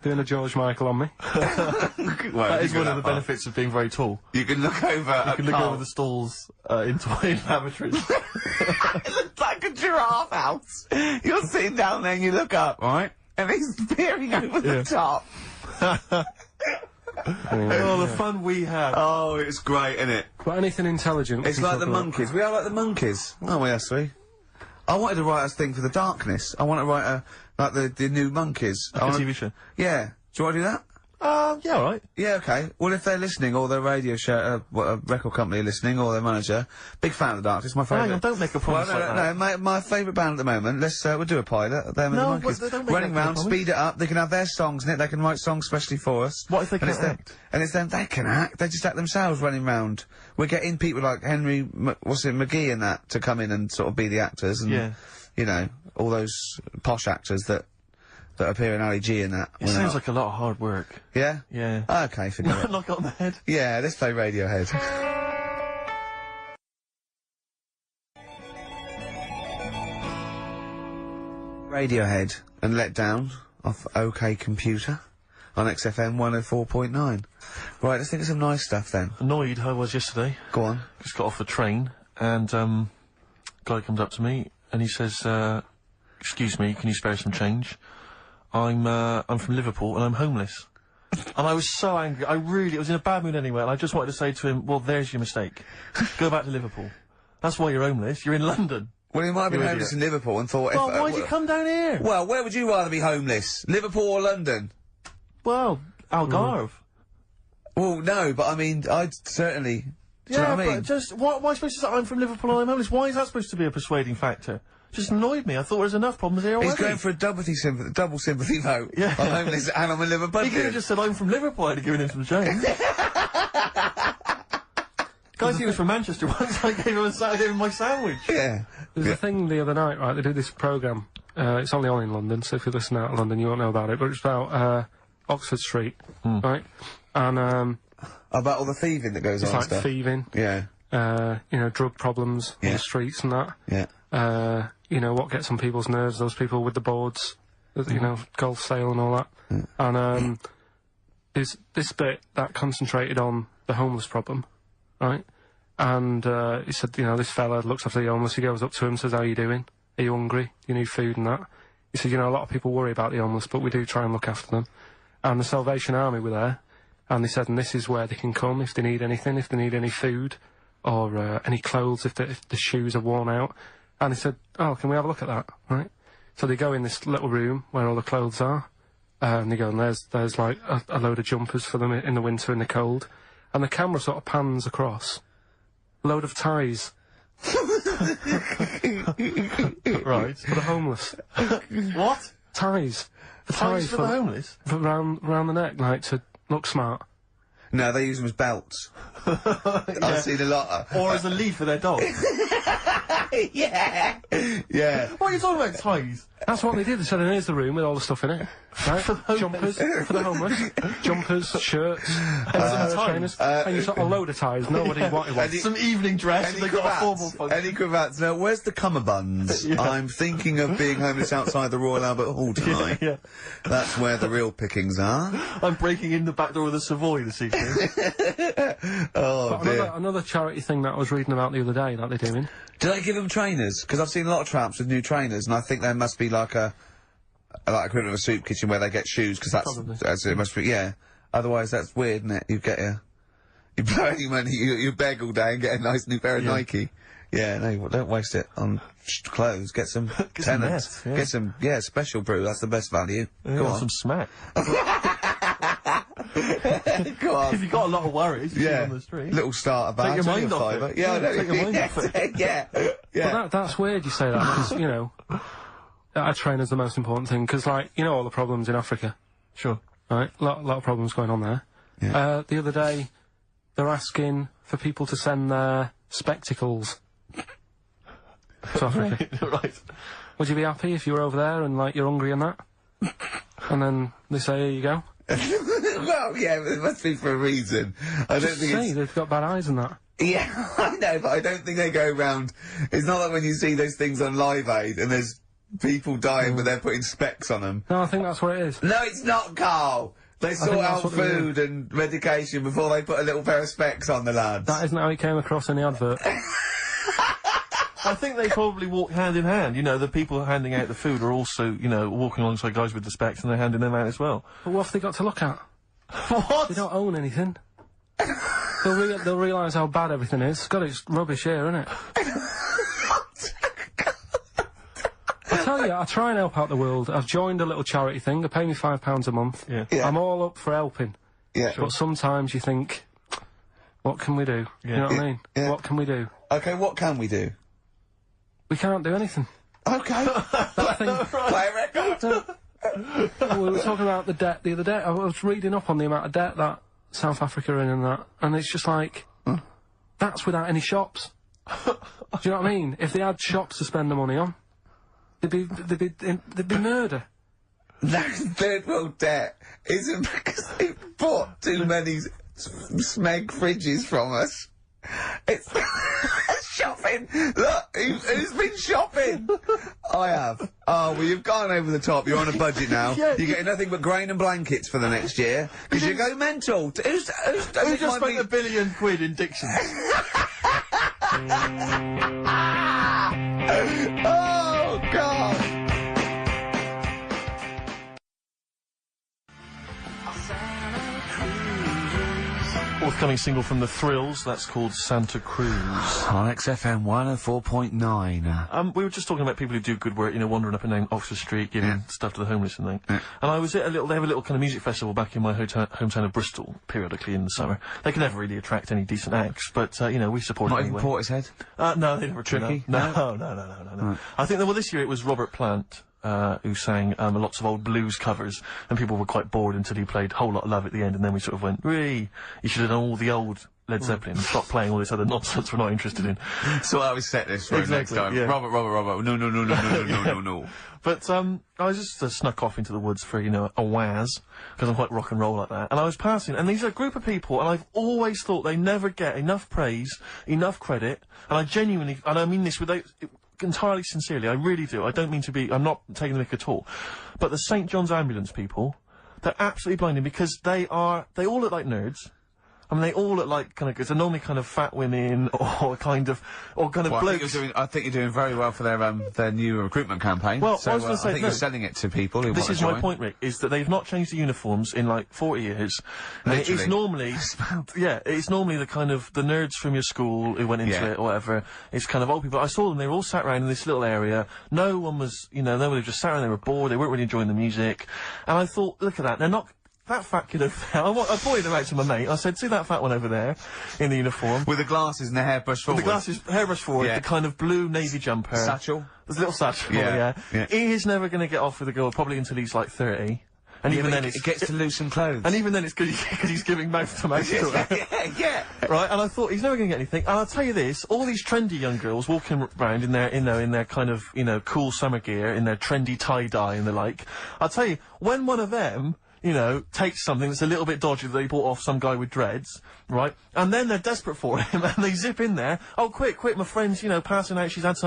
[SPEAKER 3] Doing a George Michael on me.
[SPEAKER 1] Well,
[SPEAKER 2] That is one of the benefits of being very tall.
[SPEAKER 1] You can look over
[SPEAKER 2] You can look over the stalls into lavatories.
[SPEAKER 1] It looks like a giraffe house. You're sitting down there and you look up, right? And he's peering over the top.
[SPEAKER 2] Oh, the fun we had.
[SPEAKER 1] Oh, it's great, isn't it?
[SPEAKER 3] But anything intelligent.
[SPEAKER 1] It's like the monkeys. We are like the monkeys, aren't we, us three? I wanted to write a thing for the darkness. I want to write like the new monkeys.
[SPEAKER 2] Like a TV show.
[SPEAKER 1] Yeah. Do you want to do that?
[SPEAKER 2] Yeah, alright.
[SPEAKER 1] Yeah, okay. Well, if they're listening, or their radio show, a record company listening, or their manager, big fan of the Darkness, my favourite.
[SPEAKER 2] Hang on, don't make a promise
[SPEAKER 1] Well,
[SPEAKER 2] like that.
[SPEAKER 1] no, my favourite band at the moment. We'll do a pilot. Them and the
[SPEAKER 2] No,
[SPEAKER 1] Monkeys.
[SPEAKER 2] but don't make
[SPEAKER 1] Running
[SPEAKER 2] that
[SPEAKER 1] round,
[SPEAKER 2] promise.
[SPEAKER 1] speed it up. They can have their songs in it. They can write songs specially for us.
[SPEAKER 2] What if they
[SPEAKER 1] And it's
[SPEAKER 2] can't
[SPEAKER 1] them-
[SPEAKER 2] act?
[SPEAKER 1] And it's them. They can act. They just act themselves running round. We're getting people like Henry, McGee and that to come in and sort of be the actors. And,
[SPEAKER 2] Yeah.
[SPEAKER 1] you know, all those posh actors that appear in Ali G and that.
[SPEAKER 2] It sounds like a lot of hard work.
[SPEAKER 1] Yeah?
[SPEAKER 2] Yeah.
[SPEAKER 1] Okay, forget it.
[SPEAKER 2] Knock it on the head.
[SPEAKER 1] Yeah, let's play Radiohead. Radiohead and Let Down off OK Computer on XFM 104.9. Right, let's think of some nice stuff then.
[SPEAKER 2] Annoyed I was yesterday.
[SPEAKER 1] Go on.
[SPEAKER 2] Just got off the train, and guy comes up to me and he says, "Excuse me, can you spare some change? I'm from Liverpool and I'm homeless." And I was so angry. I was in a bad mood anyway, and I just wanted to say to him, "Well, there's your mistake. Go back to Liverpool. That's why you're homeless. You're in London."
[SPEAKER 1] Well, he might have been
[SPEAKER 2] You
[SPEAKER 1] homeless
[SPEAKER 2] idiot.
[SPEAKER 1] in Liverpool and thought...
[SPEAKER 2] Well, why'd you come down here?
[SPEAKER 1] Well, where would you rather be homeless? Liverpool or London?
[SPEAKER 2] Well, Algarve.
[SPEAKER 1] Well, no, but I mean, I'd certainly... Do you know what I mean?
[SPEAKER 2] But just, why am I supposed to say I'm from Liverpool and I'm homeless? Why is that supposed to be a persuading factor? Just annoyed me. I thought there was enough problems here already.
[SPEAKER 1] He's going for a double sympathy vote.
[SPEAKER 2] Yeah.
[SPEAKER 1] I'm homeless and I'm a Liverpool.
[SPEAKER 2] He could have just said, I'm from Liverpool, I'd have given him some change. Guys, he was from Manchester once, I gave him my sandwich.
[SPEAKER 1] Yeah.
[SPEAKER 3] There's a thing the other night, right, they did this programme, it's only on in London, so if you listen out of London you won't know about it, but it's about, Oxford Street, right, and,
[SPEAKER 1] About all the thieving that goes
[SPEAKER 3] it's
[SPEAKER 1] on and
[SPEAKER 3] like
[SPEAKER 1] stuff.
[SPEAKER 3] thieving,
[SPEAKER 1] Yeah.
[SPEAKER 3] you know, drug problems on
[SPEAKER 1] Yeah.
[SPEAKER 3] the streets and that,
[SPEAKER 1] Yeah.
[SPEAKER 3] you know, what gets on people's nerves, those people with the boards, you know, golf sale and all that, and, there's this bit that concentrated on the homeless problem, right? And, he said, you know, this fella looks after the homeless, he goes up to him, says, "How you doing? Are you hungry? Do you need food?" and that. He said, "You know, a lot of people worry about the homeless, but we do try and look after them." And the Salvation Army were there, and they said, and this is where they can come if they need anything, if they need any food, or, any clothes, if the shoes are worn out. And he said, "Oh, can we have a look at that?" Right? So they go in this little room where all the clothes are, and they go, and there's like a load of jumpers for them in the winter in the cold. And the camera sort of pans across. Load of ties.
[SPEAKER 2] Right.
[SPEAKER 3] For the homeless.
[SPEAKER 2] What?
[SPEAKER 3] Ties.
[SPEAKER 2] Ties for the homeless?
[SPEAKER 3] Round the neck, like, to look smart.
[SPEAKER 1] No, they use them as belts. I've seen a lot of...
[SPEAKER 2] Or as a lead for their dog.
[SPEAKER 1] Yeah.
[SPEAKER 2] What are you talking about, ties?
[SPEAKER 3] That's what they did. They said, here's the room with all the stuff in it. Right? Jumpers for the homeless. Jumpers, shirts, trainers. And you got a load of ties. Nobody wanted one.
[SPEAKER 2] Some evening dress, and they got a formal function.
[SPEAKER 1] Any cravats? Now, where's the cummerbunds? I'm thinking of being homeless outside the Royal Albert Hall tonight.
[SPEAKER 2] Yeah.
[SPEAKER 1] That's where the real pickings are.
[SPEAKER 2] I'm breaking in the back door of the Savoy this evening.
[SPEAKER 1] Oh, dear.
[SPEAKER 3] Another charity thing that I was reading about the other day that they're doing.
[SPEAKER 1] Do they give them trainers? Because I've seen a lot of tramps with new trainers, and I think there must be like a equivalent of a soup kitchen where they get shoes, because that's it must be, yeah. Otherwise, that's weird, isn't it? You blow any money, you beg all day and get a nice new pair of Nike. Yeah, no, don't waste it on clothes. Get some tenants. Get some, special brew. That's the best value. Go on.
[SPEAKER 2] Some smack.
[SPEAKER 1] Go on.
[SPEAKER 2] If you've got a lot of worries, on the street.
[SPEAKER 1] Little starter bag.
[SPEAKER 2] Take your mind off it.
[SPEAKER 1] Yeah,
[SPEAKER 2] take your mind off it.
[SPEAKER 1] Yeah.
[SPEAKER 3] But that's weird you say that, because, you know, a trainer's the most important thing, because, like, you know all the problems in Africa.
[SPEAKER 2] Sure.
[SPEAKER 3] Right? A lot of problems going on there.
[SPEAKER 1] Yeah.
[SPEAKER 3] The other day, they're asking for people to send their spectacles to Africa.
[SPEAKER 2] Right.
[SPEAKER 3] Would you be happy if you were over there and, like, you're hungry and that? And then they say, here you go.
[SPEAKER 1] Well, yeah, but it must be for a reason. I don't think it's...
[SPEAKER 3] they've got bad eyes and that.
[SPEAKER 1] Yeah, I know, but I don't think they go round... It's not like when you see those things on Live Aid and there's people dying but they're putting specs on them.
[SPEAKER 3] No, I think that's what it is.
[SPEAKER 1] No, it's not, Carl! They sort out food and medication before they put a little pair of specs on the lads.
[SPEAKER 3] That isn't how it came across in the advert.
[SPEAKER 2] I think they probably walk hand in hand. You know, the people handing out the food are also, you know, walking alongside guys with the specs, and they're handing them out as well.
[SPEAKER 3] But what have they got to look at?
[SPEAKER 2] What?
[SPEAKER 3] They don't own anything. They'll realise how bad everything is. God, it's rubbish here, isn't it? I tell you, I try and help out the world. I've joined a little charity thing. They pay me £5 a month.
[SPEAKER 2] Yeah.
[SPEAKER 3] I'm all up for helping.
[SPEAKER 1] Yeah.
[SPEAKER 3] But sometimes you think, what can we do? You know what I mean?
[SPEAKER 1] Yeah.
[SPEAKER 3] What can we do?
[SPEAKER 1] Okay, what can we do?
[SPEAKER 3] We can't do anything.
[SPEAKER 1] Okay.
[SPEAKER 3] That thing.
[SPEAKER 1] Play a record.
[SPEAKER 3] We were talking about the debt the other day. I was reading up on the amount of debt that South Africa are in and that, and it's just like, that's without any shops. Do you know what I mean? If they had shops to spend the money on, there'd be murder.
[SPEAKER 1] That third world debt isn't because they bought too many smeg fridges from us. It's shopping. Look, who's been shopping? I have. Oh, well, you've gone over the top. You're on a budget now. You're getting nothing but grain and blankets for the next year because you go mental. Who just spent
[SPEAKER 2] £1 billion in dictions?
[SPEAKER 1] Oh God.
[SPEAKER 2] Forthcoming single from The Thrills, that's called Santa Cruz.
[SPEAKER 1] On XFM 104.9.
[SPEAKER 2] We were just talking about people who do good work, you know, wandering up and down Oxford Street, giving stuff to the homeless and things. And I was at they have a little kind of music festival back in my hometown of Bristol, periodically in the summer. They can never really attract any decent acts, but, you know, we support it anyway.
[SPEAKER 1] Not even Portishead?
[SPEAKER 2] No, they never
[SPEAKER 1] Tricky?
[SPEAKER 2] No. Right. I think that, well, this year it was Robert Plant, who sang lots of old blues covers, and people were quite bored until he played Whole Lot of Love at the end, and then we sort of went, "Wee, you should have done all the old Led Zeppelin and stop playing all this other nonsense we're not interested in."
[SPEAKER 1] So I was set this for next time.
[SPEAKER 2] Yeah.
[SPEAKER 1] Robert, no.
[SPEAKER 2] But I was just snuck off into the woods for, you know, a waz, because I'm quite rock and roll like that. And I was passing, and these are a group of people, and I've always thought they never get enough praise, enough credit, and I genuinely, and I mean this without... entirely sincerely, I really do. I don't mean to be... I'm not taking the mick at all. But the St. John's Ambulance people, they're absolutely blinding because they all look like nerds. I mean, they all look like kind of... They're normally kind of fat women or kind of blokes.
[SPEAKER 1] I think you're doing very well for their new recruitment campaign.
[SPEAKER 2] Well,
[SPEAKER 1] so,
[SPEAKER 2] I was going to say...
[SPEAKER 1] I think you're selling it to people who want to
[SPEAKER 2] This is my point, Rick, is that they've not changed the uniforms in, like, 40 years.
[SPEAKER 1] Literally.
[SPEAKER 2] It's normally... it's normally the kind of... The nerds from your school who went into it or whatever. It's kind of old people. I saw them, they were all sat around in this little area. No one was... You know, nobody just sat around, they were bored, they weren't really enjoying the music. And I thought, look at that, they're not... that fat kid over there. I pointed him out to my mate. I said, see that fat one over there in the uniform?
[SPEAKER 1] With the glasses and the hairbrush forward.
[SPEAKER 2] The glasses, hairbrush forward,
[SPEAKER 1] Yeah.
[SPEAKER 2] the kind of blue navy jumper.
[SPEAKER 1] Satchel.
[SPEAKER 2] There's a little satchel,
[SPEAKER 1] Yeah,
[SPEAKER 2] yeah.
[SPEAKER 1] yeah.
[SPEAKER 2] He is never going to get off with a girl, probably until he's like 30. And even then
[SPEAKER 1] it gets to loosen clothes.
[SPEAKER 2] And even then it's good because he's giving mouth to mouth to her.
[SPEAKER 1] yeah.
[SPEAKER 2] Right, and I thought he's never going to get anything. And I'll tell you this: all these trendy young girls walking around in their kind of cool summer gear, in their trendy tie dye and the like. I'll tell you, when one of them, takes something that's a little bit dodgy that they bought off some guy with dreads, right? And then they're desperate for him, and they zip in there. Oh, quick, my friend's, passing out. She's had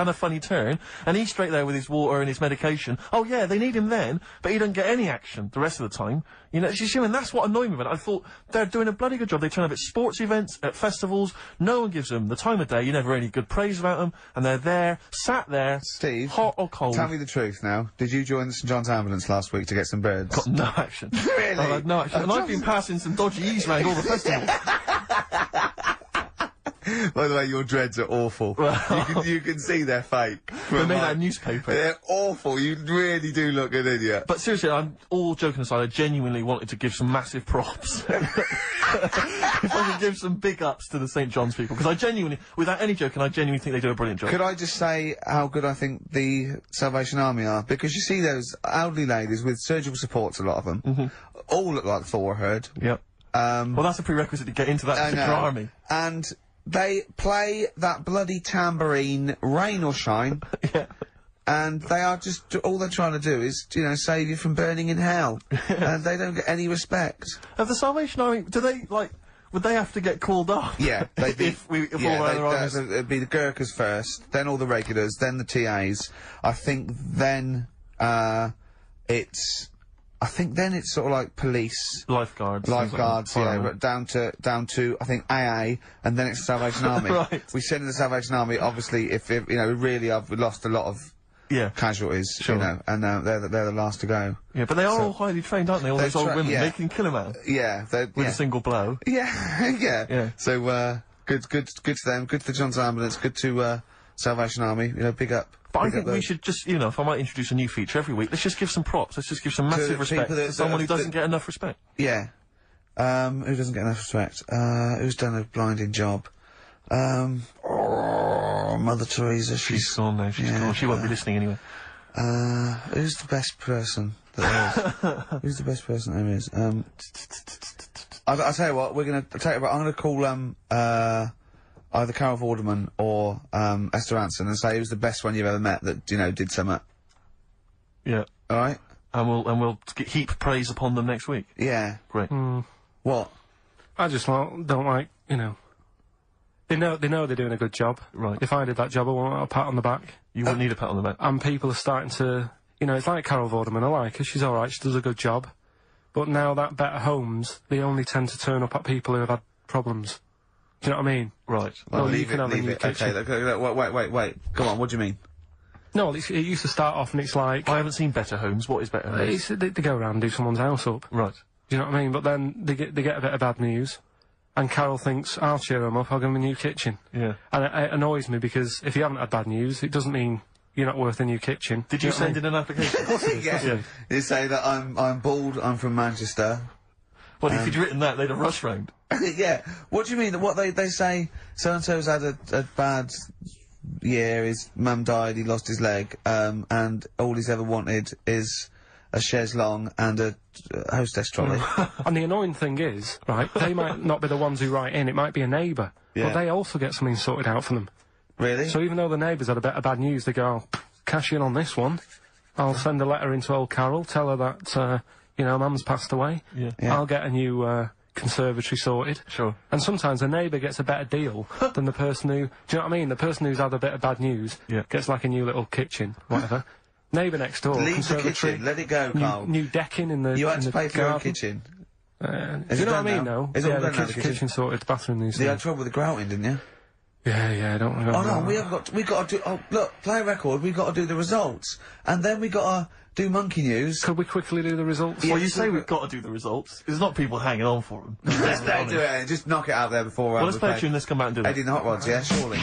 [SPEAKER 2] a funny turn, and he's straight there with his water and his medication. Oh yeah, they need him then, but he doesn't get any action the rest of the time. And that's what annoyed me about it. I thought they're doing a bloody good job. They turn up at sports events, at festivals. No one gives them the time of day. You never hear any good praise about them, and they're there, sat there,
[SPEAKER 1] Steve,
[SPEAKER 2] hot or cold.
[SPEAKER 1] Tell me the truth now. Did you join the St John's ambulance last week to get some birds?
[SPEAKER 2] Got no action.
[SPEAKER 1] Really?
[SPEAKER 2] I had no action. And I've been passing some dodgy E's around all the festivals.
[SPEAKER 1] By the way, your dreads are awful. You can see they're fake.
[SPEAKER 2] They're made out of newspaper.
[SPEAKER 1] They're awful. You really do look an idiot.
[SPEAKER 2] But seriously, I'm all joking aside, I genuinely wanted to give some massive props. If I could give some big ups to the St John's people, because I genuinely, without any joking, I genuinely think they do a brilliant job.
[SPEAKER 1] Could I just say how good I think the Salvation Army are? Because you see those elderly ladies with surgical supports, a lot of them, all look like Thor Herd.
[SPEAKER 2] Yep. Well, that's a prerequisite to get into that particular army.
[SPEAKER 1] And they play that bloody tambourine, rain or shine.
[SPEAKER 2] Yeah.
[SPEAKER 1] And they are just, all they're trying to do is, save you from burning in hell. And they don't get any respect.
[SPEAKER 2] Have the Salvation Army, do they, would they have to get called off?
[SPEAKER 1] Yeah, they'd be,
[SPEAKER 2] if all our armies...
[SPEAKER 1] it'd be the Gurkhas first, then all the regulars, then the TAs. I think then it's sort of like police,
[SPEAKER 2] lifeguards,
[SPEAKER 1] yeah, but down to I think AA, and then it's the Salvation Army.
[SPEAKER 2] Right.
[SPEAKER 1] We send in the Salvation Army. Obviously, if really, I've lost a lot of casualties,
[SPEAKER 2] sure.
[SPEAKER 1] and they're the last to go.
[SPEAKER 2] Yeah, but they are all highly trained, aren't they? All those old women, they can kill a man.
[SPEAKER 1] Yeah,
[SPEAKER 2] with a single blow.
[SPEAKER 1] Yeah, yeah. So good to them. Good to the John's Ambulance. Good to Salvation Army. Big up.
[SPEAKER 2] But I think we should just, if I might introduce a new feature every week, let's just give some props. Let's just give some massive respect to someone who doesn't get enough respect.
[SPEAKER 1] Yeah. Who doesn't get enough respect? Who's done a blinding job? Mother Teresa.
[SPEAKER 2] She's gone now. She's gone. She won't be listening anyway.
[SPEAKER 1] Who's the best person that there is? Who's the best person there is? I'll tell you what. I'm gonna call either Carol Vorderman or Esther Anson and say who's the best one you've ever met that did something.
[SPEAKER 2] Yeah.
[SPEAKER 1] All right.
[SPEAKER 2] And we'll heap praise upon them next week.
[SPEAKER 1] Yeah.
[SPEAKER 2] Great.
[SPEAKER 1] What?
[SPEAKER 3] I just don't like, They know they're doing a good job.
[SPEAKER 2] Right.
[SPEAKER 3] If I did that job, I want a pat on the back.
[SPEAKER 2] You wouldn't need a pat on the back.
[SPEAKER 3] And people are starting to, it's like Carol Vorderman. I like her. She's all right. She does a good job. But now that Better Homes, they only tend to turn up at people who have had problems. Do you know what I mean?
[SPEAKER 2] Right.
[SPEAKER 1] Well,
[SPEAKER 3] you can have a new kitchen.
[SPEAKER 1] Okay, wait. Go on, what do you mean?
[SPEAKER 3] No, it used to start off and it's like...
[SPEAKER 2] I haven't seen Better Homes. What is Better Homes?
[SPEAKER 3] They go around and do someone's house up.
[SPEAKER 2] Right.
[SPEAKER 3] Do you know what I mean? But then they get a bit of bad news. And Carol thinks, I'll cheer them up, I'll give them a new kitchen.
[SPEAKER 2] Yeah.
[SPEAKER 3] And it annoys me because if you haven't had bad news, it doesn't mean you're not worth a new kitchen.
[SPEAKER 2] Did you send in an application?
[SPEAKER 1] Yeah. You say that I'm bald, I'm from Manchester.
[SPEAKER 2] Well, if you'd written that, they'd have rushed round.
[SPEAKER 1] Yeah. What do you mean? What they say, so-and-so's had a bad year, his mum died, he lost his leg, and all he's ever wanted is a chaise longue and a hostess trolley.
[SPEAKER 3] And the annoying thing is, right, they might not be the ones who write in, it might be a neighbour, but they also get something sorted out for them.
[SPEAKER 1] Really?
[SPEAKER 3] So even though the neighbours had a bit of bad news, they go, oh, cash in on this one. I'll send a letter into old Carol, tell her that, Mum's passed away.
[SPEAKER 2] Yeah.
[SPEAKER 3] I'll get a new, conservatory sorted.
[SPEAKER 2] Sure.
[SPEAKER 3] And sometimes a neighbour gets a better deal than the person who... Do you know what I mean? The person who's had a bit of bad news gets like a new little kitchen, whatever. Neighbour next door,
[SPEAKER 1] leave the kitchen, let it go, Carl.
[SPEAKER 3] New decking in the...
[SPEAKER 1] You had to pay for your own kitchen.
[SPEAKER 3] Do you know what I mean, though?
[SPEAKER 1] Is it all
[SPEAKER 3] the
[SPEAKER 1] done now, the
[SPEAKER 3] kitchen sorted, the bathroom needs...
[SPEAKER 1] You had trouble with the grouting, didn't you?
[SPEAKER 3] Yeah, don't worry.
[SPEAKER 1] Oh no, we've got to do, look, play a record, we've got to do the results. And then we got to do monkey news.
[SPEAKER 3] Could we quickly do the results?
[SPEAKER 2] Well, you say we've got to do the results. There's not people hanging on for them.
[SPEAKER 1] Let's do it, just knock it out there before...
[SPEAKER 2] Well, let's play a tune, let's come back and do it.
[SPEAKER 1] Eddie and the Hot Rods, yeah, surely.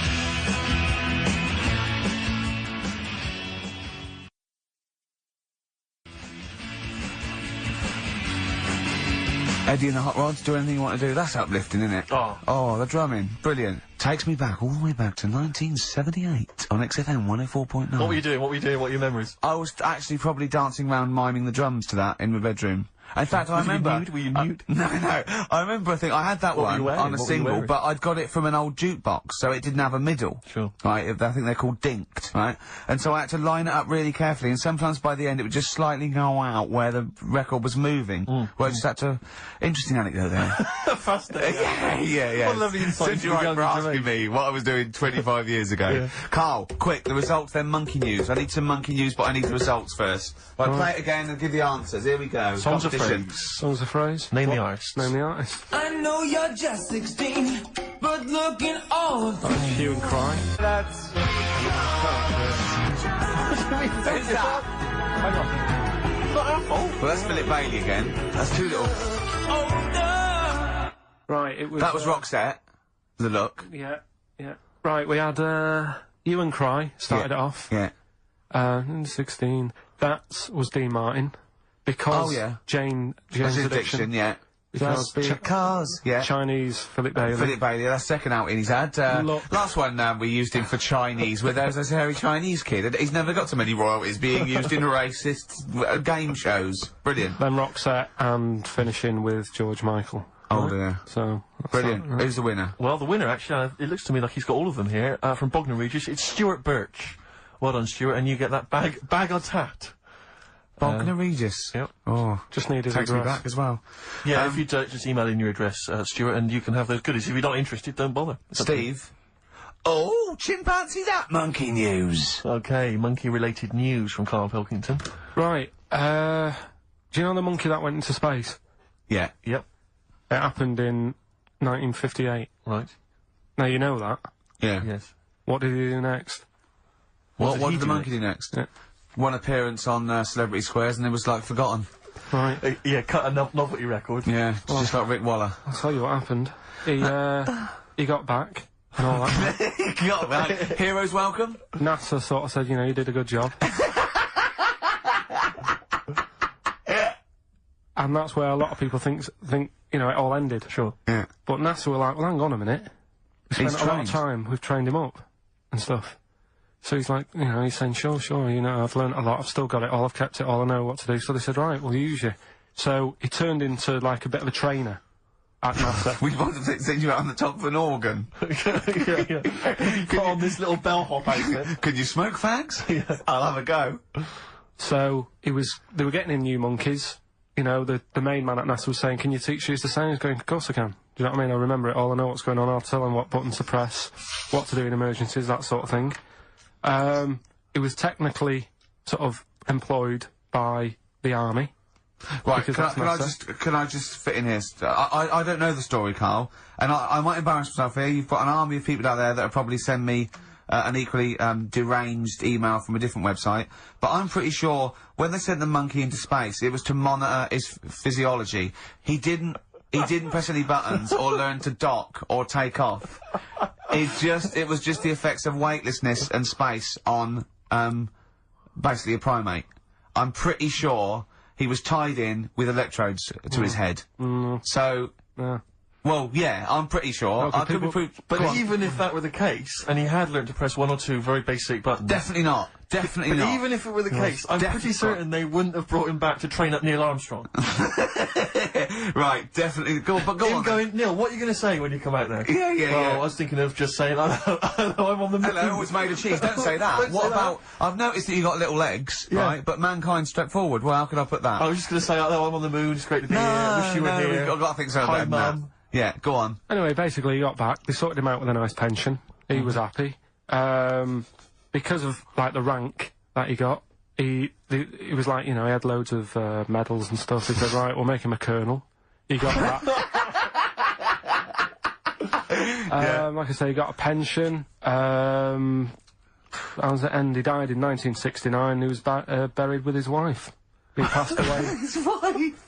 [SPEAKER 1] Eddie and the Hot Rods, do anything you want to do. That's uplifting, isn't it? Oh, the drumming. Brilliant. Takes me back, all the way back to 1978 on XFM 104.9.
[SPEAKER 2] What were you doing? What are your memories?
[SPEAKER 1] I was actually probably dancing around miming the drums to that in my bedroom. In fact, I remember...
[SPEAKER 2] Were you nude?
[SPEAKER 1] No. I remember, I had that one on a single, but I'd got it from an old jukebox, so it didn't have a middle.
[SPEAKER 2] Sure.
[SPEAKER 1] Right, I think they're called dinked, right? And so I had to line it up really carefully, and sometimes by the end it would just slightly go out where the record was moving. Where I just had to... Interesting anecdote there.
[SPEAKER 2] Fascinating.
[SPEAKER 1] Yeah.
[SPEAKER 2] What a lovely insight.
[SPEAKER 1] Since you were asking me what I was doing 25 years ago.
[SPEAKER 2] Yeah.
[SPEAKER 1] Carl, quick, the results, then monkey news. I need some monkey news, but I need the results first. Right, play it again and give the answers. Here we go.
[SPEAKER 2] Songs of
[SPEAKER 1] Competition.
[SPEAKER 2] phrase.
[SPEAKER 3] Songs of phrase.
[SPEAKER 2] Name the artist.
[SPEAKER 3] Name the artist.
[SPEAKER 4] I know you're just 16, but looking all 20.
[SPEAKER 3] Hue and Cry.
[SPEAKER 1] That's...
[SPEAKER 2] Hang on. It's not our fault.
[SPEAKER 1] Well, that's Philip Bailey again. That's too little.
[SPEAKER 3] Right, it was...
[SPEAKER 1] That was Roxette. The look.
[SPEAKER 3] Yeah. Right, we had, Hue and Cry started it off.
[SPEAKER 1] Yeah.
[SPEAKER 3] 16. That was Dean Martin. Because Jane's Addiction.
[SPEAKER 1] Yeah.
[SPEAKER 3] Because
[SPEAKER 1] Cars. Yeah.
[SPEAKER 3] Chinese Philip Bailey.
[SPEAKER 1] Philip Bailey, that's second outing he's had. Last one we used him for Chinese, where there's a hairy Chinese kid. He's never got so many royalties being used in racist game shows. Brilliant.
[SPEAKER 3] Then Roxette and finishing with George Michael.
[SPEAKER 1] Oh dear.
[SPEAKER 3] So
[SPEAKER 1] brilliant.
[SPEAKER 3] Right.
[SPEAKER 1] Who's the winner?
[SPEAKER 2] Well, the winner, actually, it looks to me like he's got all of them here, from Bognor Regis. It's Stuart Birch. Well done, Stuart, and you get that bag of tat.
[SPEAKER 1] Bognor Regis.
[SPEAKER 2] Yep.
[SPEAKER 1] Oh,
[SPEAKER 3] just need his
[SPEAKER 1] takes me
[SPEAKER 3] address.
[SPEAKER 1] back as well.
[SPEAKER 2] Yeah, if you just email in your address, Stuart, and you can have those goodies. If you're not interested, don't bother.
[SPEAKER 1] Steve. Oh, chimpanzee that monkey news.
[SPEAKER 2] Okay, monkey-related news from Karl Pilkington.
[SPEAKER 3] Right, do you know the monkey that went into space?
[SPEAKER 1] Yeah.
[SPEAKER 2] Yep.
[SPEAKER 3] It happened in 1958.
[SPEAKER 2] Right.
[SPEAKER 3] Now you know that.
[SPEAKER 1] Yeah.
[SPEAKER 2] Yes.
[SPEAKER 3] What did he do next?
[SPEAKER 1] What
[SPEAKER 2] he
[SPEAKER 1] did the
[SPEAKER 2] do
[SPEAKER 1] monkey do next?
[SPEAKER 3] Yeah.
[SPEAKER 1] One appearance on Celebrity Squares and it was, like, forgotten.
[SPEAKER 3] Right.
[SPEAKER 2] Yeah, cut a novelty record.
[SPEAKER 1] Yeah, just like Rick Waller.
[SPEAKER 3] I'll tell you what happened. He got back and all that.
[SPEAKER 1] He got back. Heroes welcome.
[SPEAKER 3] NASA sort of said, you know, you did a good job. And that's where a lot of people think, you know, it all ended.
[SPEAKER 2] Sure.
[SPEAKER 1] Yeah.
[SPEAKER 3] But NASA were like, well, hang on a minute. We spent a lot of time, we've trained him up and stuff. So he's like, you know, he's saying, sure, you know, I've learnt a lot, I've still got it all, I've kept it all, I know what to do. So they said, right, we'll use you. So he turned into, like, a bit of a trainer at NASA.
[SPEAKER 1] We wanted to send you out on the top of an organ.
[SPEAKER 2] yeah. Put on this little bellhop outfit.
[SPEAKER 1] Could you smoke fags? Yeah. I'll have a go.
[SPEAKER 3] So they were getting in new monkeys. You know, the main man at NASA was saying, can you teach these the same? He's going, of course I can. Do you know what I mean? I remember it all, I know what's going on, I'll tell them what buttons to press, what to do in emergencies, that sort of thing. It was technically sort of employed by the army.
[SPEAKER 1] Right, can I just fit in here? I don't know the story, Carl, and I might embarrass myself here. You've got an army of people out there that will probably send me an equally deranged email from a different website, but I'm pretty sure when they sent the monkey into space, it was to monitor his physiology. He didn't press any buttons or learn to dock or take off. It was just the effects of weightlessness and space on, basically a primate. I'm pretty sure he was tied in with electrodes to his head. So, well, yeah, I'm pretty sure.
[SPEAKER 3] Okay,
[SPEAKER 1] I could be proved.
[SPEAKER 2] But even if that were the case, and he had learnt to press one or two very basic buttons...
[SPEAKER 1] Definitely not. Definitely
[SPEAKER 2] but
[SPEAKER 1] not.
[SPEAKER 2] even if it were the case, I'm pretty certain they wouldn't have brought him back to train up Neil Armstrong.
[SPEAKER 1] Right, definitely. Go on.
[SPEAKER 2] Going, Neil, what are you going to say when you come out there?
[SPEAKER 1] Yeah.
[SPEAKER 2] I was thinking of just saying, I'm on the moon.
[SPEAKER 1] Hello, it's made of cheese. Don't say that. What about... I've noticed that you got little legs, right? But mankind stepped forward. Well, how could I put that?
[SPEAKER 2] I was just going to say, oh, I'm on the moon, it's great to be here, wish you were here.
[SPEAKER 1] I've got to think so
[SPEAKER 2] Hi,
[SPEAKER 1] better than that.
[SPEAKER 2] Mum.
[SPEAKER 1] Yeah, go on.
[SPEAKER 3] Anyway, basically he got back, they sorted him out with a nice pension. He was happy. Because of, like, the rank that he got, he was like, you know, he had loads of medals and stuff. He said, right, we'll make him a colonel. He got that. Like I say, he got a pension. How was it end? He died in 1969. He was buried with his wife. He passed away.
[SPEAKER 1] His wife.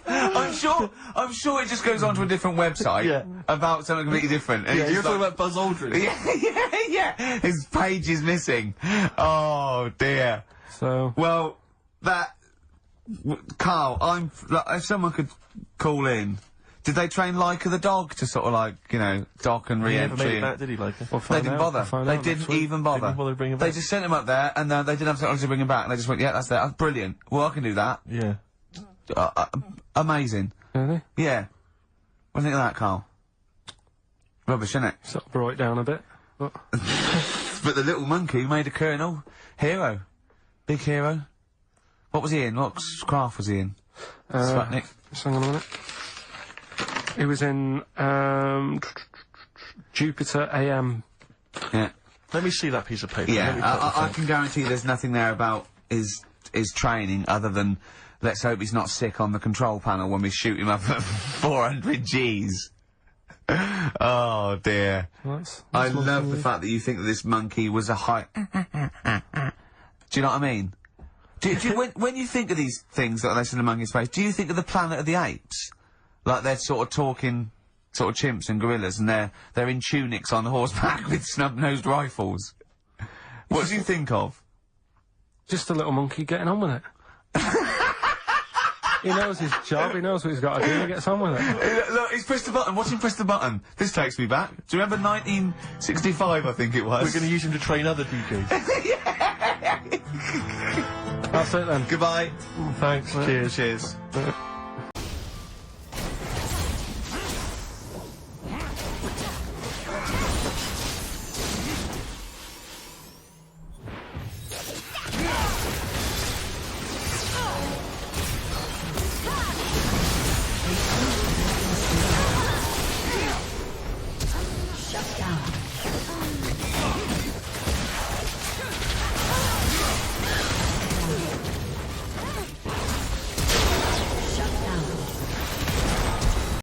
[SPEAKER 1] I'm sure it just goes on to a different website about something completely different. And
[SPEAKER 2] Yeah, you're talking about Buzz Aldrin.
[SPEAKER 1] Yeah. His page is missing. Oh dear.
[SPEAKER 3] So.
[SPEAKER 1] Well, Carl, if someone could call in Did they train Laika the dog to sort of like, you know, dock and
[SPEAKER 2] He never made
[SPEAKER 1] re-entry?
[SPEAKER 2] it back, did he, like?
[SPEAKER 1] They didn't bother. They didn't even bother.
[SPEAKER 2] They didn't bother to bring him
[SPEAKER 1] They
[SPEAKER 2] back.
[SPEAKER 1] just sent him up there, and they didn't have technology to bring him back. And they just went, yeah, that's there. That's brilliant. Well, I can do that.
[SPEAKER 2] Yeah.
[SPEAKER 1] Amazing.
[SPEAKER 3] Really?
[SPEAKER 1] Yeah. What do you think of that, Carl? Rubbish, isn't it?
[SPEAKER 3] Sort of brought it down a bit. But
[SPEAKER 1] But the little monkey made a colonel. Hero. Big hero. What was he in? What craft was he in? Sputnik.
[SPEAKER 3] just hang on a minute. He was in Jupiter AM.
[SPEAKER 1] Yeah.
[SPEAKER 2] Let me see that piece of paper. Let me
[SPEAKER 1] Yeah,
[SPEAKER 2] put the
[SPEAKER 1] I
[SPEAKER 2] thing.
[SPEAKER 1] can guarantee there's nothing there about his training other than let's hope he's not sick on the control panel when we shoot him up at 400 Gs. Oh dear. I love the fact that you think that this monkey was a high... Do you know what I mean? Do you, when you think of these things that they send a monkey in space, do you think of the Planet of the Apes? Like they're sort of talking, sort of chimps and gorillas, and they're in tunics on horseback with snub-nosed rifles. What do you think of?
[SPEAKER 3] Just a little monkey getting on with it. He knows his job, he knows what he's got to do, he gets on with it.
[SPEAKER 1] Look, he's pressed the button. Watch him press the button. This takes me back. Do you remember 1965, I think it was?
[SPEAKER 2] We're going to use him to train other DJs.
[SPEAKER 3] That's it then.
[SPEAKER 1] Goodbye.
[SPEAKER 2] Thanks. Cheers.
[SPEAKER 1] Cheers.